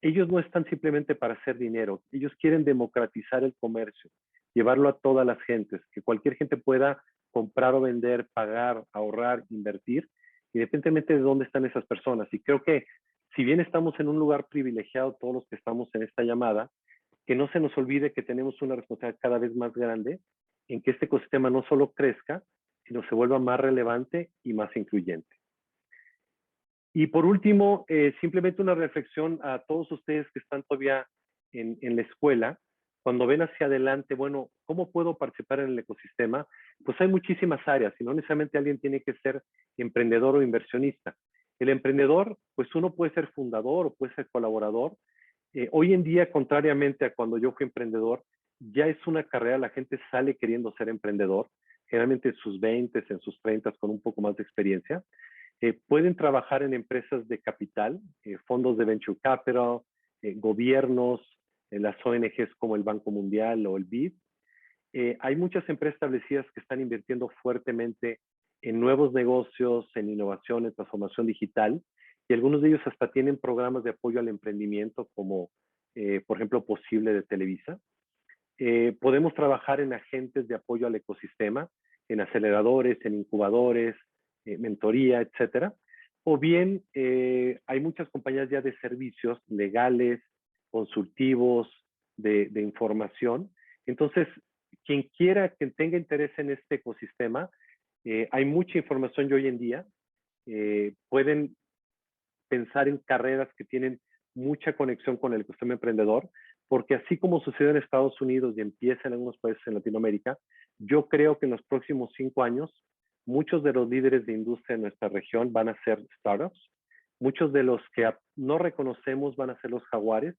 ellos no están simplemente para hacer dinero, ellos quieren democratizar el comercio, llevarlo a todas las gentes, que cualquier gente pueda comprar o vender, pagar, ahorrar, invertir, independientemente de dónde están esas personas. Y creo que si bien estamos en un lugar privilegiado todos los que estamos en esta llamada, que no se nos olvide que tenemos una responsabilidad cada vez más grande en que este ecosistema no solo crezca, sino se vuelva más relevante y más incluyente. Y por último, simplemente una reflexión a todos ustedes que están todavía en la escuela, cuando ven hacia adelante, bueno, ¿cómo puedo participar en el ecosistema? Pues hay muchísimas áreas y no necesariamente alguien tiene que ser emprendedor o inversionista. El emprendedor, pues uno puede ser fundador o puede ser colaborador. Hoy en día, contrariamente a cuando yo fui emprendedor, ya es una carrera, la gente sale queriendo ser emprendedor, generalmente en sus 20, en sus 30, con un poco más de experiencia. Pueden trabajar en empresas de capital, fondos de venture capital, gobiernos, las ONGs como el Banco Mundial o el BID. Hay muchas empresas establecidas que están invirtiendo fuertemente en nuevos negocios, en innovación, en transformación digital, y algunos de ellos hasta tienen programas de apoyo al emprendimiento como, por ejemplo, Posible de Televisa. Podemos trabajar en agentes de apoyo al ecosistema, en aceleradores, en incubadores, mentoría, etcétera. O bien hay muchas compañías ya de servicios legales, consultivos, de información. Entonces, quien quiera, quien tenga interés en este ecosistema, hay mucha información y hoy en día. Pueden pensar en carreras que tienen mucha conexión con el ecosistema emprendedor, porque así como sucede en Estados Unidos y empieza en algunos países en Latinoamérica, yo creo que en los próximos 5 años, muchos de los líderes de industria en nuestra región van a ser startups, muchos de los que no reconocemos van a ser los jaguares,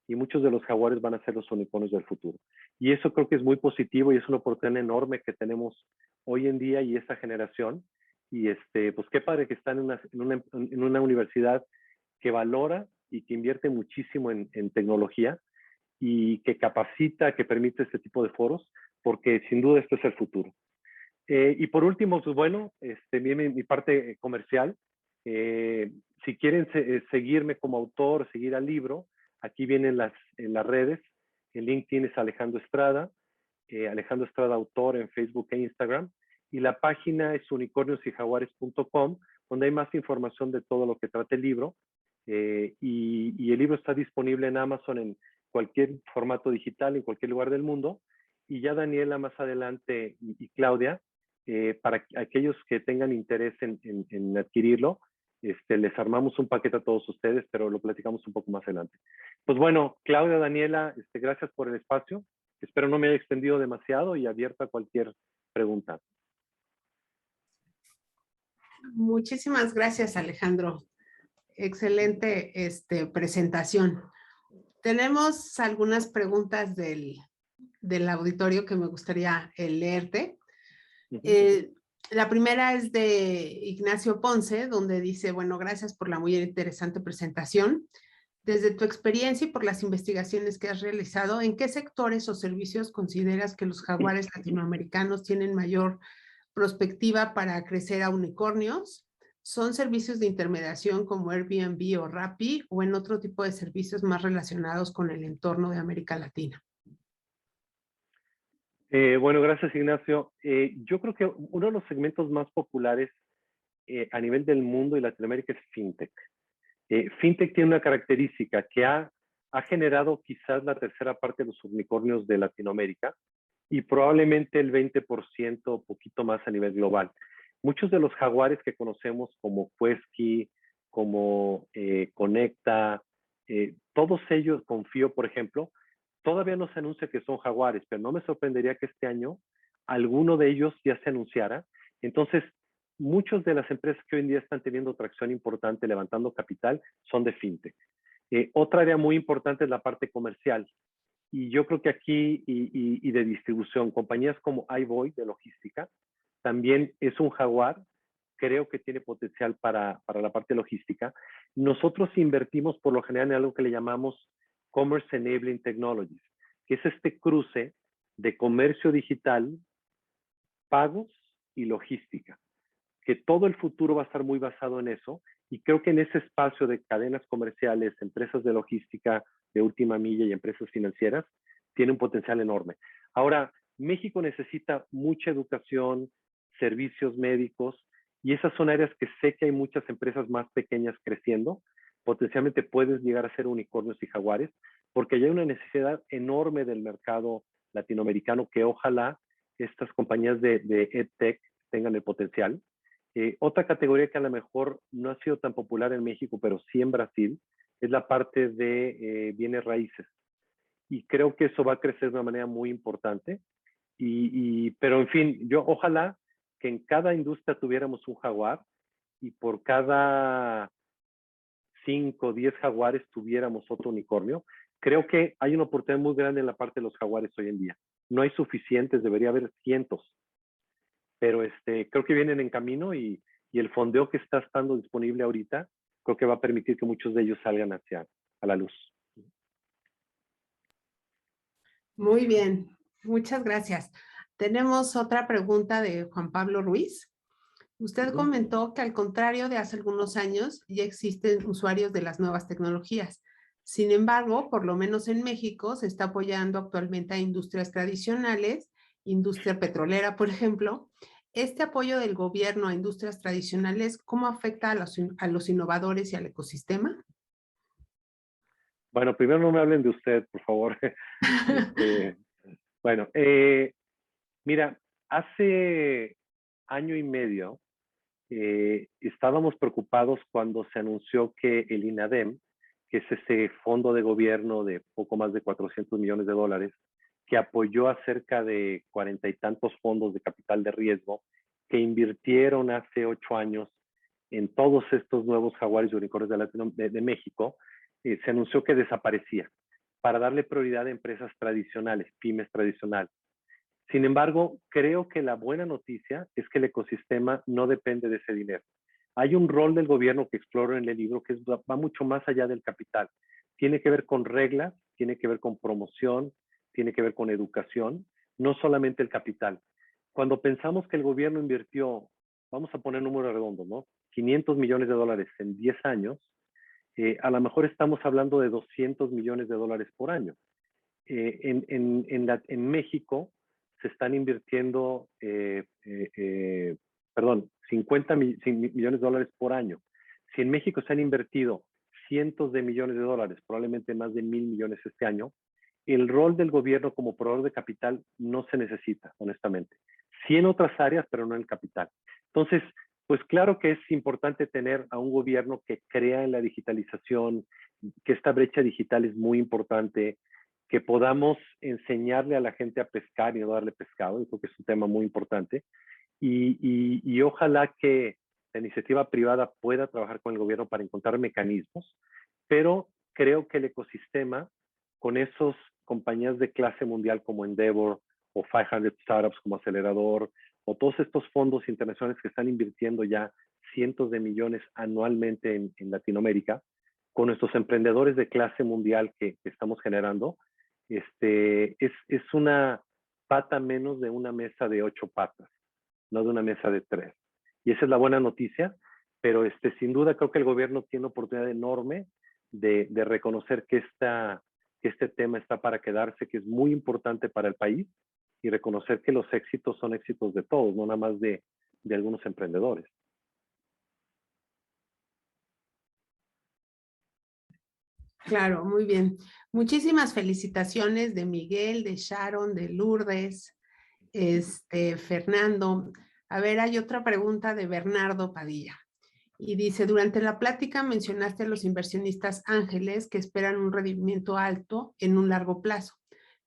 y muchos de los jaguares van a ser los unicornios del futuro. Y eso creo que es muy positivo y es una oportunidad enorme que tenemos hoy en día y esta generación. Y pues qué padre que están en una universidad que valora y que invierte muchísimo en tecnología y que capacita, que permite este tipo de foros, porque sin duda esto es el futuro. Y por último, pues bueno, mi parte comercial. Si quieren seguirme como autor, seguir al libro, aquí vienen en las redes. El LinkedIn es Alejandro Estrada autor en Facebook e Instagram. Y la página es unicorniosyjaguares.com, donde hay más información de todo lo que trata el libro. Y el libro está disponible en Amazon en cualquier formato digital, en cualquier lugar del mundo. Y ya Daniela más adelante y Claudia, para aquellos que tengan interés en adquirirlo, les armamos un paquete a todos ustedes, pero lo platicamos un poco más adelante. Pues bueno, Claudia, Daniela, gracias por el espacio. Espero no me haya extendido demasiado y abierta a cualquier pregunta. Muchísimas gracias, Alejandro. Excelente presentación. Tenemos algunas preguntas del auditorio que me gustaría leerte. La primera es de Ignacio Ponce, donde dice, bueno, gracias por la muy interesante presentación. Desde tu experiencia y por las investigaciones que has realizado, ¿en qué sectores o servicios consideras que los jaguares latinoamericanos tienen mayor prospectiva para crecer a unicornios? ¿Son servicios de intermediación como Airbnb o Rappi o en otro tipo de servicios más relacionados con el entorno de América Latina? Bueno, gracias, Ignacio. Yo creo que uno de los segmentos más populares a nivel del mundo y Latinoamérica es FinTech. FinTech tiene una característica que ha generado quizás la tercera parte de los unicornios de Latinoamérica y probablemente el 20%, poquito más a nivel global. Muchos de los jaguares que conocemos como Quesky, como Conecta, todos ellos, Confío, por ejemplo, todavía no se anuncia que son jaguares, pero no me sorprendería que este año alguno de ellos ya se anunciara. Entonces, muchas de las empresas que hoy en día están teniendo tracción importante, levantando capital, son de fintech. Otra área muy importante es la parte comercial. Y yo creo que aquí, y de distribución, compañías como iVoy de logística, también es un jaguar, creo que tiene potencial para la parte logística. Nosotros invertimos por lo general en algo que le llamamos Commerce Enabling Technologies, que es este cruce de comercio digital, pagos y logística, que todo el futuro va a estar muy basado en eso, y creo que en ese espacio de cadenas comerciales, empresas de logística de última milla y empresas financieras, tiene un potencial enorme. Ahora, México necesita mucha educación, servicios médicos, y esas son áreas que sé que hay muchas empresas más pequeñas creciendo. Potencialmente puedes llegar a ser unicornios y jaguares, porque hay una necesidad enorme del mercado latinoamericano que ojalá estas compañías de EdTech tengan el potencial. Otra categoría que a lo mejor no ha sido tan popular en México, pero sí en Brasil, es la parte de bienes raíces. Y creo que eso va a crecer de una manera muy importante. Pero en fin, yo ojalá que en cada industria tuviéramos un jaguar y por cada 5 o 10 jaguares tuviéramos otro unicornio. Creo que hay una oportunidad muy grande en la parte de los jaguares hoy en día. No hay suficientes, debería haber cientos. Pero creo que vienen en camino y el fondeo que está estando disponible ahorita, creo que va a permitir que muchos de ellos salgan a la luz. Muy bien, muchas gracias. Tenemos otra pregunta de Juan Pablo Ruiz. Usted comentó que al contrario de hace algunos años, ya existen usuarios de las nuevas tecnologías. Sin embargo, por lo menos en México, se está apoyando actualmente a industrias tradicionales, industria petrolera, por ejemplo. Este apoyo del gobierno a industrias tradicionales, ¿cómo afecta a los innovadores y al ecosistema? Bueno, primero no me hablen de usted, por favor. Bueno, mira, hace año y medio estábamos preocupados cuando se anunció que el INADEM, que es ese fondo de gobierno de poco más de 400 millones de dólares, que apoyó a cerca de 40 y tantos fondos de capital de riesgo, que invirtieron hace 8 años en todos estos nuevos jaguares y unicornios de México, se anunció que desaparecía para darle prioridad a empresas tradicionales, pymes tradicionales. Sin embargo, creo que la buena noticia es que el ecosistema no depende de ese dinero. Hay un rol del gobierno que exploro en el libro que va mucho más allá del capital. Tiene que ver con reglas, tiene que ver con promoción, tiene que ver con educación, no solamente el capital. Cuando pensamos que el gobierno invirtió, vamos a poner números redondos, ¿no? 500 millones de dólares en 10 años, a lo mejor estamos hablando de 200 millones de dólares por año. En México se están invirtiendo, 50 millones de dólares por año. Si en México se han invertido cientos de millones de dólares, probablemente más de 1,000 millones este año, el rol del gobierno como proveedor de capital no se necesita, honestamente. Sí en otras áreas, pero no en el capital. Entonces, pues claro que es importante tener a un gobierno que crea en la digitalización, que esta brecha digital es muy importante, que podamos enseñarle a la gente a pescar y no darle pescado. Yo creo que es un tema muy importante. Y ojalá que la iniciativa privada pueda trabajar con el gobierno para encontrar mecanismos, pero creo que el ecosistema, con esos compañías de clase mundial como Endeavor o 500 Startups como Acelerador, o todos estos fondos internacionales que están invirtiendo ya cientos de millones anualmente en Latinoamérica, con nuestros emprendedores de clase mundial que estamos generando, es una pata menos de una mesa de 8 patas, no de una mesa de 3. Y esa es la buena noticia, pero sin duda creo que el gobierno tiene una oportunidad enorme de reconocer que este tema está para quedarse, que es muy importante para el país, y reconocer que los éxitos son éxitos de todos, no nada más de algunos emprendedores. Claro, muy bien. Muchísimas felicitaciones de Miguel, de Sharon, de Lourdes, Fernando. A ver, hay otra pregunta de Bernardo Padilla. Y dice, durante la plática mencionaste a los inversionistas ángeles que esperan un rendimiento alto en un largo plazo.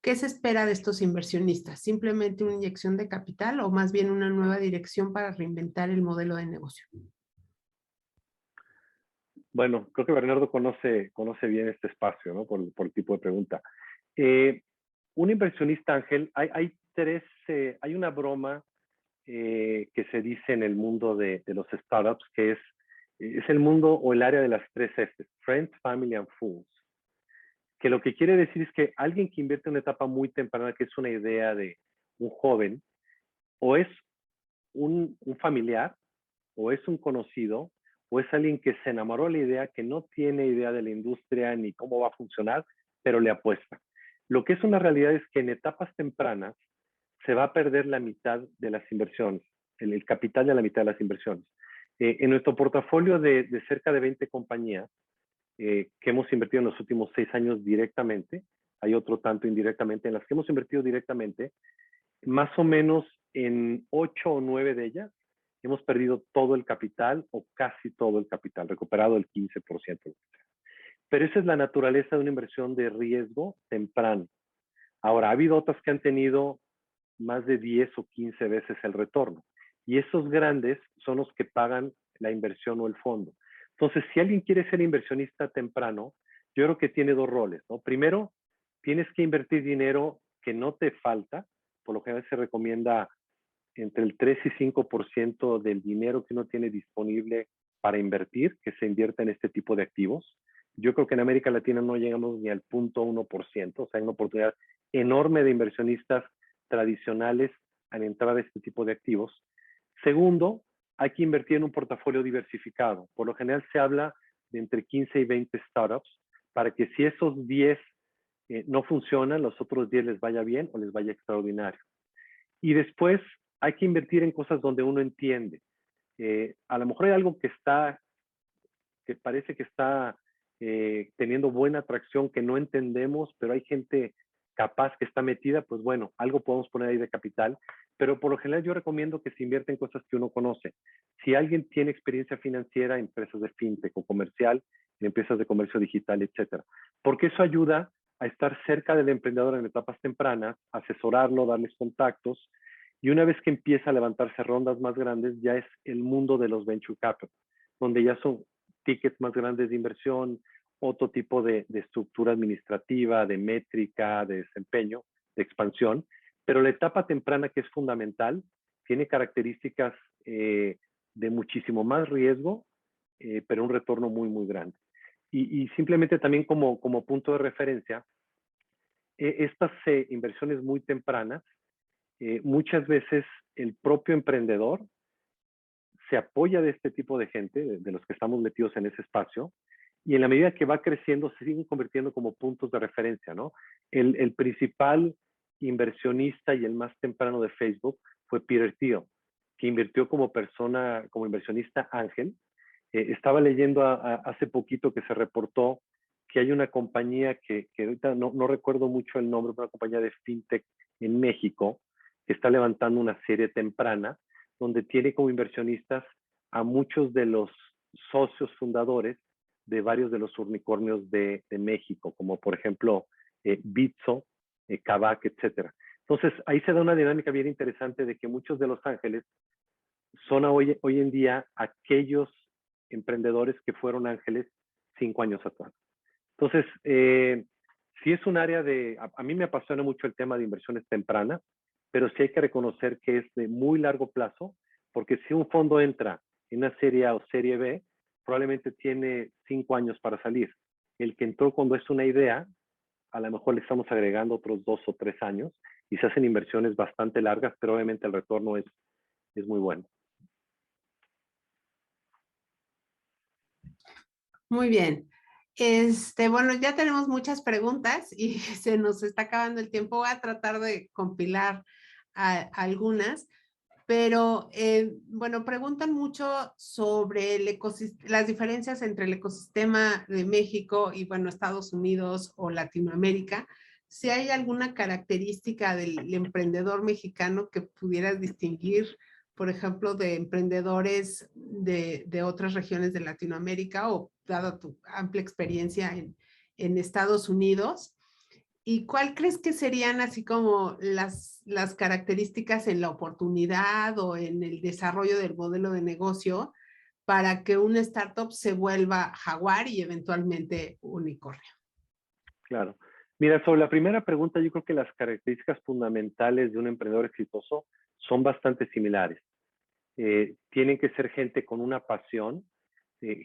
¿Qué se espera de estos inversionistas? ¿Simplemente una inyección de capital o más bien una nueva dirección para reinventar el modelo de negocio? Bueno, creo que Bernardo conoce bien este espacio, ¿no? Por el tipo de pregunta. Un inversionista ángel, hay una broma que se dice en el mundo de los startups, que es el mundo o el área de las 3 Fs, Friends, Family and Fools. Que lo que quiere decir es que alguien que invierte en una etapa muy temprana, que es una idea de un joven, o es un familiar, o es un conocido, o es alguien que se enamoró de la idea, que no tiene idea de la industria ni cómo va a funcionar, pero le apuesta. Lo que es una realidad es que en etapas tempranas se va a perder la mitad de las inversiones, el capital de la mitad de las inversiones. En nuestro portafolio de cerca de 20 compañías que hemos invertido en los últimos 6 años directamente, hay otro tanto indirectamente, en las que hemos invertido directamente, más o menos en 8 o 9 de ellas hemos perdido todo el capital o casi todo el capital, recuperado el 15%. Pero esa es la naturaleza de una inversión de riesgo temprano. Ahora, ha habido otras que han tenido más de 10 o 15 veces el retorno. Y esos grandes son los que pagan la inversión o el fondo. Entonces, si alguien quiere ser inversionista temprano, yo creo que tiene dos roles, ¿no? Primero, tienes que invertir dinero que no te falta. Por lo general se recomienda entre el 3 y 5% del dinero que uno tiene disponible para invertir, que se invierta en este tipo de activos. Yo creo que en América Latina no llegamos ni al 0.1%, o sea, hay una oportunidad enorme de inversionistas tradicionales al entrar a este tipo de activos. Segundo, hay que invertir en un portafolio diversificado. Por lo general se habla de entre 15 y 20 startups para que si esos 10 no funcionan, los otros 10 les vaya bien o les vaya extraordinario. Y después hay que invertir en cosas donde uno entiende. A lo mejor hay algo que parece que está teniendo buena atracción, que no entendemos, pero hay gente capaz que está metida, pues bueno, algo podemos poner ahí de capital, pero por lo general yo recomiendo que se invierta en cosas que uno conoce. Si alguien tiene experiencia financiera, empresas de fintech o comercial, en empresas de comercio digital, etcétera, porque eso ayuda a estar cerca del emprendedor en etapas tempranas, asesorarlo, darles contactos, y una vez que empieza a levantarse rondas más grandes, ya es el mundo de los venture capital, donde ya son tickets más grandes de inversión, otro tipo de estructura administrativa, de métrica, de desempeño, de expansión. Pero la etapa temprana, que es fundamental, tiene características de muchísimo más riesgo, pero un retorno muy, muy grande. Y simplemente también como punto de referencia, estas inversiones muy tempranas, muchas veces el propio emprendedor se apoya de este tipo de gente, de los que estamos metidos en ese espacio, y en la medida que va creciendo se siguen convirtiendo como puntos de referencia, ¿no? El principal inversionista y el más temprano de Facebook fue Peter Thiel, que invirtió como persona, como inversionista ángel. Estaba leyendo hace poquito que se reportó que hay una compañía que ahorita no recuerdo mucho el nombre, una compañía de fintech en México, que está levantando una serie temprana, donde tiene como inversionistas a muchos de los socios fundadores de varios de los unicornios de México, como por ejemplo Bitso, Kavak, etcétera. Entonces, ahí se da una dinámica bien interesante de que muchos de los ángeles son hoy en día aquellos emprendedores que fueron ángeles 5 años atrás. Entonces, sí es un área a mí me apasiona mucho el tema de inversiones tempranas, pero sí hay que reconocer que es de muy largo plazo, porque si un fondo entra en una serie A o serie B, probablemente tiene 5 años para salir. El que entró cuando es una idea, a lo mejor le estamos agregando otros 2 o 3 años y se hacen inversiones bastante largas, pero obviamente el retorno es muy bueno. Muy bien. Bueno, ya tenemos muchas preguntas y se nos está acabando el tiempo. Voy a tratar de compilar algunas, pero bueno, preguntan mucho sobre las diferencias entre el ecosistema de México y, bueno, Estados Unidos o Latinoamérica. Si hay alguna característica del emprendedor mexicano que pudieras distinguir, por ejemplo, de emprendedores de otras regiones de Latinoamérica o dada tu amplia experiencia en Estados Unidos. ¿Y cuál crees que serían así como las características en la oportunidad o en el desarrollo del modelo de negocio para que una startup se vuelva jaguar y eventualmente unicornio? Claro. Mira, sobre la primera pregunta, yo creo que las características fundamentales de un emprendedor exitoso son bastante similares. Tienen que ser gente con una pasión,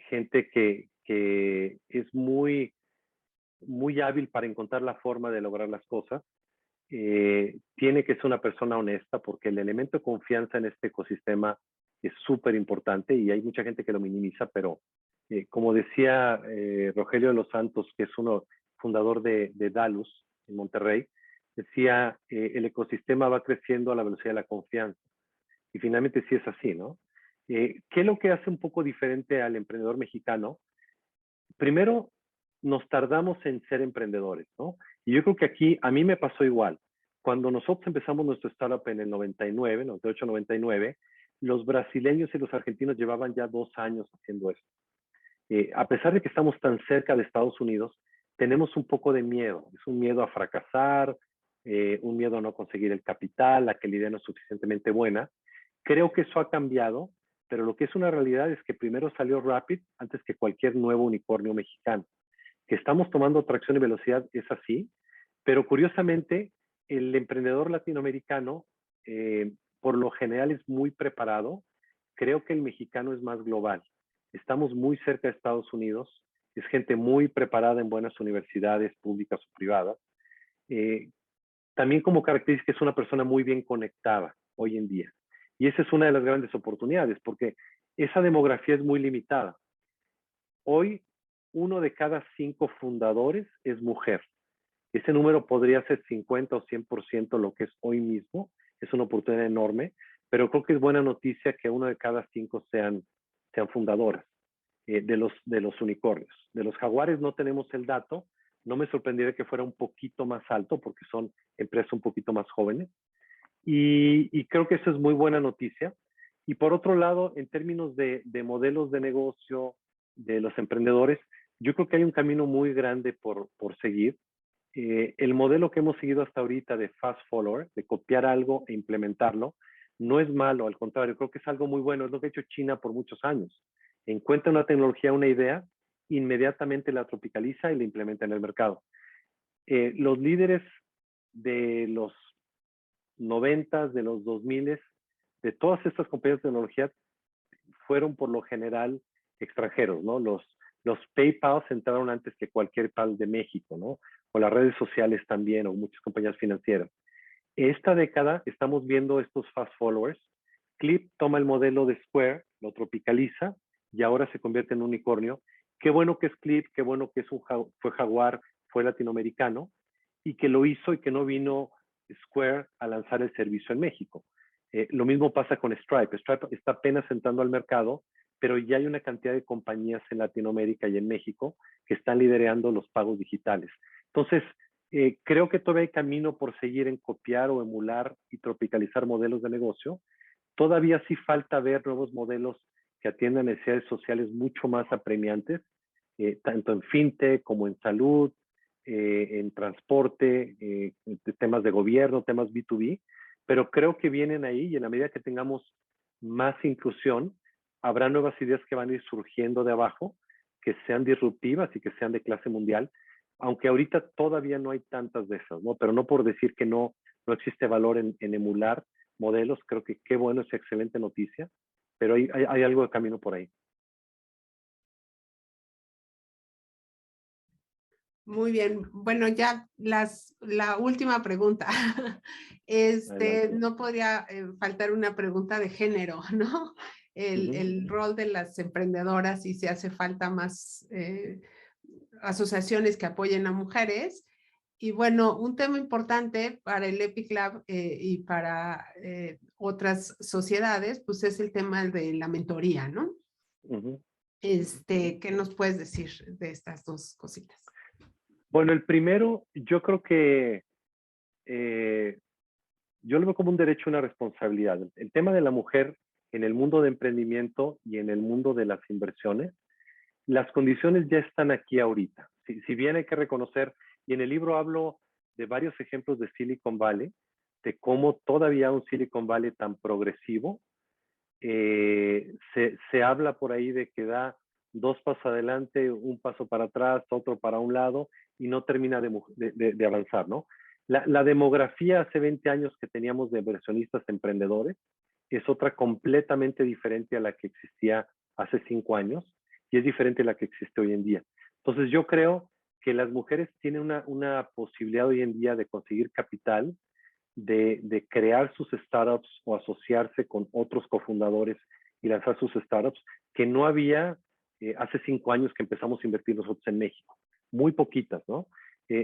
gente que es muy hábil para encontrar la forma de lograr las cosas. Tiene que ser una persona honesta, porque el elemento de confianza en este ecosistema es súper importante y hay mucha gente que lo minimiza, pero como decía Rogelio de los Santos, que es uno fundador de Dalus en Monterrey, decía, el ecosistema va creciendo a la velocidad de la confianza. Y finalmente sí es así, ¿no? ¿Qué es lo que hace un poco diferente al emprendedor mexicano? Primero, nos tardamos en ser emprendedores, ¿no? Y yo creo que aquí a mí me pasó igual. Cuando nosotros empezamos nuestro startup en el 99, 98, 99, los brasileños y los argentinos llevaban ya 2 años haciendo esto. A pesar de que estamos tan cerca de Estados Unidos, tenemos un poco de miedo. Es un miedo a fracasar, un miedo a no conseguir el capital, a que la idea no es suficientemente buena. Creo que eso ha cambiado, pero lo que es una realidad es que primero salió Rapid antes que cualquier nuevo unicornio mexicano. Que estamos tomando tracción y velocidad es así, pero curiosamente el emprendedor latinoamericano por lo general es muy preparado. Creo que el mexicano es más global. Estamos muy cerca de Estados Unidos, es gente muy preparada en buenas universidades públicas o privadas. También como característica es una persona muy bien conectada hoy en día. Y esa es una de las grandes oportunidades, porque esa demografía es muy limitada. Hoy, 1 de cada 5 fundadores es mujer. Ese número podría ser 50 o 100% lo que es hoy mismo. Es una oportunidad enorme, pero creo que es buena noticia que 1 de cada 5 sean fundadoras de los unicornios. De los jaguares no tenemos el dato. No me sorprendería que fuera un poquito más alto porque son empresas un poquito más jóvenes. Y creo que eso es muy buena noticia. Y por otro lado, en términos de modelos de negocio de los emprendedores, yo creo que hay un camino muy grande por seguir. El modelo que hemos seguido hasta ahorita de fast follower, de copiar algo e implementarlo, no es malo, al contrario, creo que es algo muy bueno. Es lo que ha hecho China por muchos años. Encuentra una tecnología, una idea, inmediatamente la tropicaliza y la implementa en el mercado. Los líderes de los 90, de los 2000, de todas estas compañías de tecnología fueron por lo general extranjeros, ¿no? Los PayPal entraron antes que cualquier PayPal de México, ¿no? O las redes sociales también, o muchas compañías financieras. Esta década estamos viendo estos fast followers. Clip toma el modelo de Square, lo tropicaliza y ahora se convierte en un unicornio. Qué bueno que es Clip, qué bueno que fue Jaguar, fue latinoamericano y que lo hizo y que no vino Square a lanzar el servicio en México. Lo mismo pasa con Stripe. Stripe está apenas entrando al mercado, pero ya hay una cantidad de compañías en Latinoamérica y en México que están liderando los pagos digitales. Entonces, creo que todavía hay camino por seguir en copiar o emular y tropicalizar modelos de negocio. Todavía sí falta ver nuevos modelos que atiendan necesidades sociales mucho más apremiantes, tanto en fintech como en salud, en transporte, temas de gobierno, temas B2B, pero creo que vienen ahí y en la medida que tengamos más inclusión, habrá nuevas ideas que van a ir surgiendo de abajo, que sean disruptivas y que sean de clase mundial, aunque ahorita todavía no hay tantas de esas, ¿no? Pero no por decir que no existe valor en emular modelos, creo que qué bueno, es excelente noticia, pero hay algo de camino por ahí. Muy bien. Bueno, ya la última pregunta. Adelante. No podría faltar una pregunta de género, ¿no? El rol de las emprendedoras y si hace falta más asociaciones que apoyen a mujeres. Y bueno, un tema importante para el Epic Lab y para otras sociedades, pues es el tema de la mentoría, ¿no? ¿Qué nos puedes decir de estas dos cositas? Bueno, el primero, yo creo que yo lo veo como un derecho y una responsabilidad. El tema de la mujer en el mundo de emprendimiento y en el mundo de las inversiones, las condiciones ya están aquí ahorita. Si bien hay que reconocer, y en el libro hablo de varios ejemplos de Silicon Valley, de cómo todavía un Silicon Valley tan progresivo, se habla por ahí de que da 2 pasos adelante, 1 paso para atrás, otro para un lado, y no termina de avanzar, ¿no? La demografía hace 20 años que teníamos de inversionistas emprendedores es otra completamente diferente a la que existía hace 5 años y es diferente a la que existe hoy en día. Entonces yo creo que las mujeres tienen una posibilidad hoy en día de conseguir capital, de crear sus startups o asociarse con otros cofundadores y lanzar sus startups, que no había hace 5 años que empezamos a invertir nosotros en México. Muy poquitas, ¿no?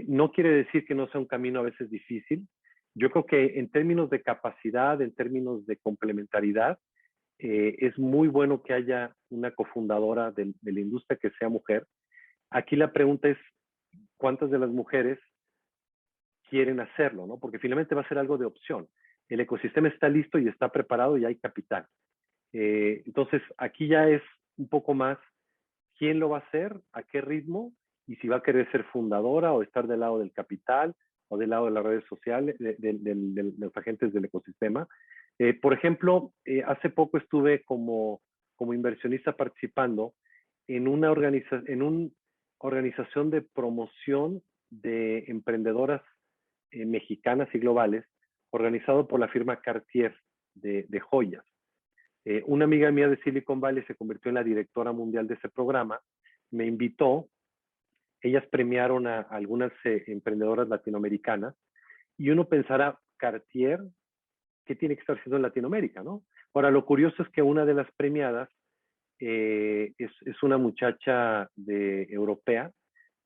No quiere decir que no sea un camino a veces difícil. Yo creo que en términos de capacidad, en términos de complementariedad, es muy bueno que haya una cofundadora de la industria que sea mujer. Aquí la pregunta es, ¿cuántas de las mujeres quieren hacerlo, ¿no? Porque finalmente va a ser algo de opción. El ecosistema está listo y está preparado y hay capital. Entonces, aquí ya es un poco más quién lo va a hacer, a qué ritmo, y si va a querer ser fundadora o estar del lado del capital o del lado de las redes sociales, de los agentes del ecosistema. Por ejemplo, hace poco estuve como inversionista participando en una organización de promoción de emprendedoras mexicanas y globales, organizado por la firma Cartier de joyas. Una amiga mía de Silicon Valley se convirtió en la directora mundial de ese programa, me invitó, ellas premiaron a algunas emprendedoras latinoamericanas, y uno pensará, Cartier, ¿qué tiene que estar haciendo en Latinoamérica, no? Ahora, lo curioso es que una de las premiadas es una muchacha europea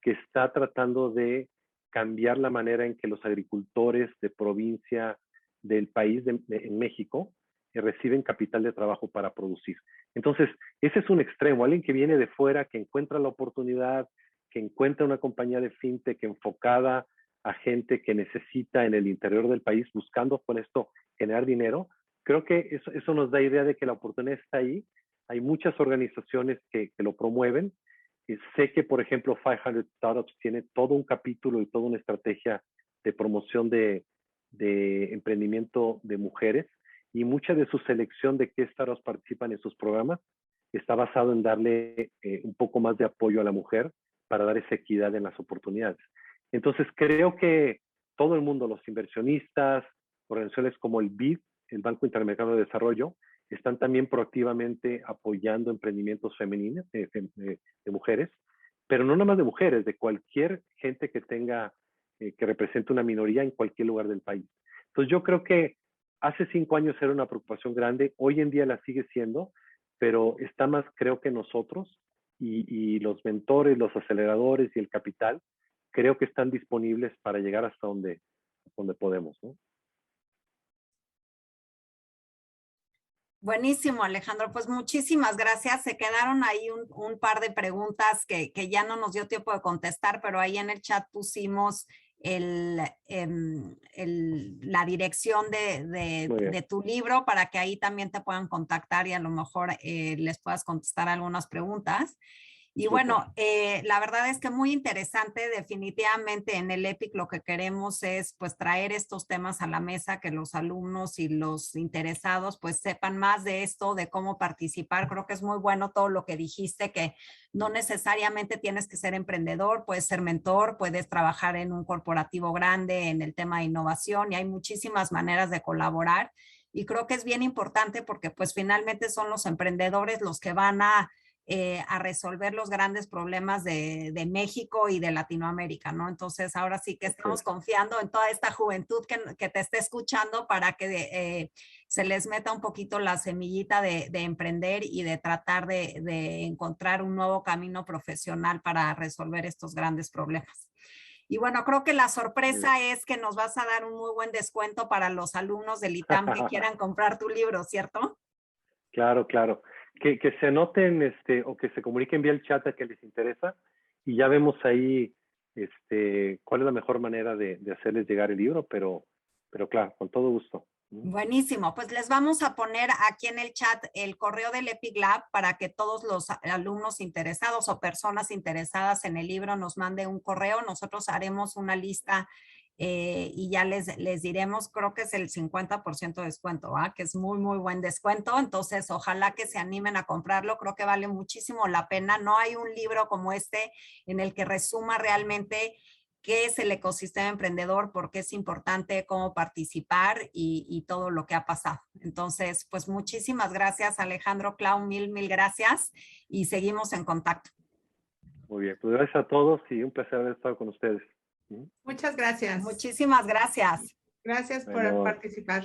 que está tratando de cambiar la manera en que los agricultores de provincia del país, en México, reciben capital de trabajo para producir. Entonces, ese es un extremo, alguien que viene de fuera, que encuentra la oportunidad, que encuentra una compañía de fintech enfocada a gente que necesita en el interior del país, buscando con esto generar dinero. Creo que eso nos da idea de que la oportunidad está ahí. Hay muchas organizaciones que lo promueven. Sé que, por ejemplo, 500 Startups tiene todo un capítulo y toda una estrategia de promoción de emprendimiento de mujeres, y mucha de su selección de qué startups participan en sus programas está basado en darle un poco más de apoyo a la mujer para dar esa equidad en las oportunidades. Entonces, creo que todo el mundo, los inversionistas, organizaciones como el BID, el Banco Interamericano de Desarrollo, están también proactivamente apoyando emprendimientos femeninos, de mujeres, pero no nada más de mujeres, de cualquier gente que tenga, que represente una minoría en cualquier lugar del país. Entonces, yo creo que hace 5 años era una preocupación grande, hoy en día la sigue siendo, pero está más, creo que nosotros y los mentores, los aceleradores y el capital, creo que están disponibles para llegar hasta donde podemos, ¿no? Buenísimo, Alejandro. Pues muchísimas gracias. Se quedaron ahí un par de preguntas que ya no nos dio tiempo de contestar, pero ahí en el chat pusimos la dirección de tu libro para que ahí también te puedan contactar y a lo mejor les puedas contestar algunas preguntas. Y bueno, la verdad es que muy interesante. Definitivamente en el EPIC lo que queremos es pues traer estos temas a la mesa, que los alumnos y los interesados pues sepan más de esto, de cómo participar. Creo que es muy bueno todo lo que dijiste, que no necesariamente tienes que ser emprendedor, puedes ser mentor, puedes trabajar en un corporativo grande en el tema de innovación, y hay muchísimas maneras de colaborar. Y creo que es bien importante porque pues finalmente son los emprendedores los que van a resolver los grandes problemas de México y de Latinoamérica, ¿no? Entonces, ahora sí que estamos confiando en toda esta juventud que te esté escuchando para que se les meta un poquito la semillita de emprender y de tratar de encontrar un nuevo camino profesional para resolver estos grandes problemas. Y bueno, creo que la sorpresa es que nos vas a dar un muy buen descuento para los alumnos del ITAM que quieran comprar tu libro, ¿cierto? Claro, claro. Que se anoten o que se comuniquen vía el chat a que les interesa, y ya vemos ahí cuál es la mejor manera de hacerles llegar el libro, pero claro, con todo gusto. Buenísimo, pues les vamos a poner aquí en el chat el correo del Epic Lab para que todos los alumnos interesados o personas interesadas en el libro nos manden un correo. Nosotros haremos una lista y ya les diremos. Creo que es el 50% de descuento, ¿ah? Que es muy, muy buen descuento. Entonces, ojalá que se animen a comprarlo. Creo que vale muchísimo la pena. No hay un libro como este en el que resuma realmente qué es el ecosistema emprendedor, por qué es importante, cómo participar y todo lo que ha pasado. Entonces, pues muchísimas gracias, Alejandro, Clau, mil gracias, y seguimos en contacto. Muy bien, pues gracias a todos y un placer haber estado con ustedes. Muchas gracias. Muchísimas gracias. Gracias por participar.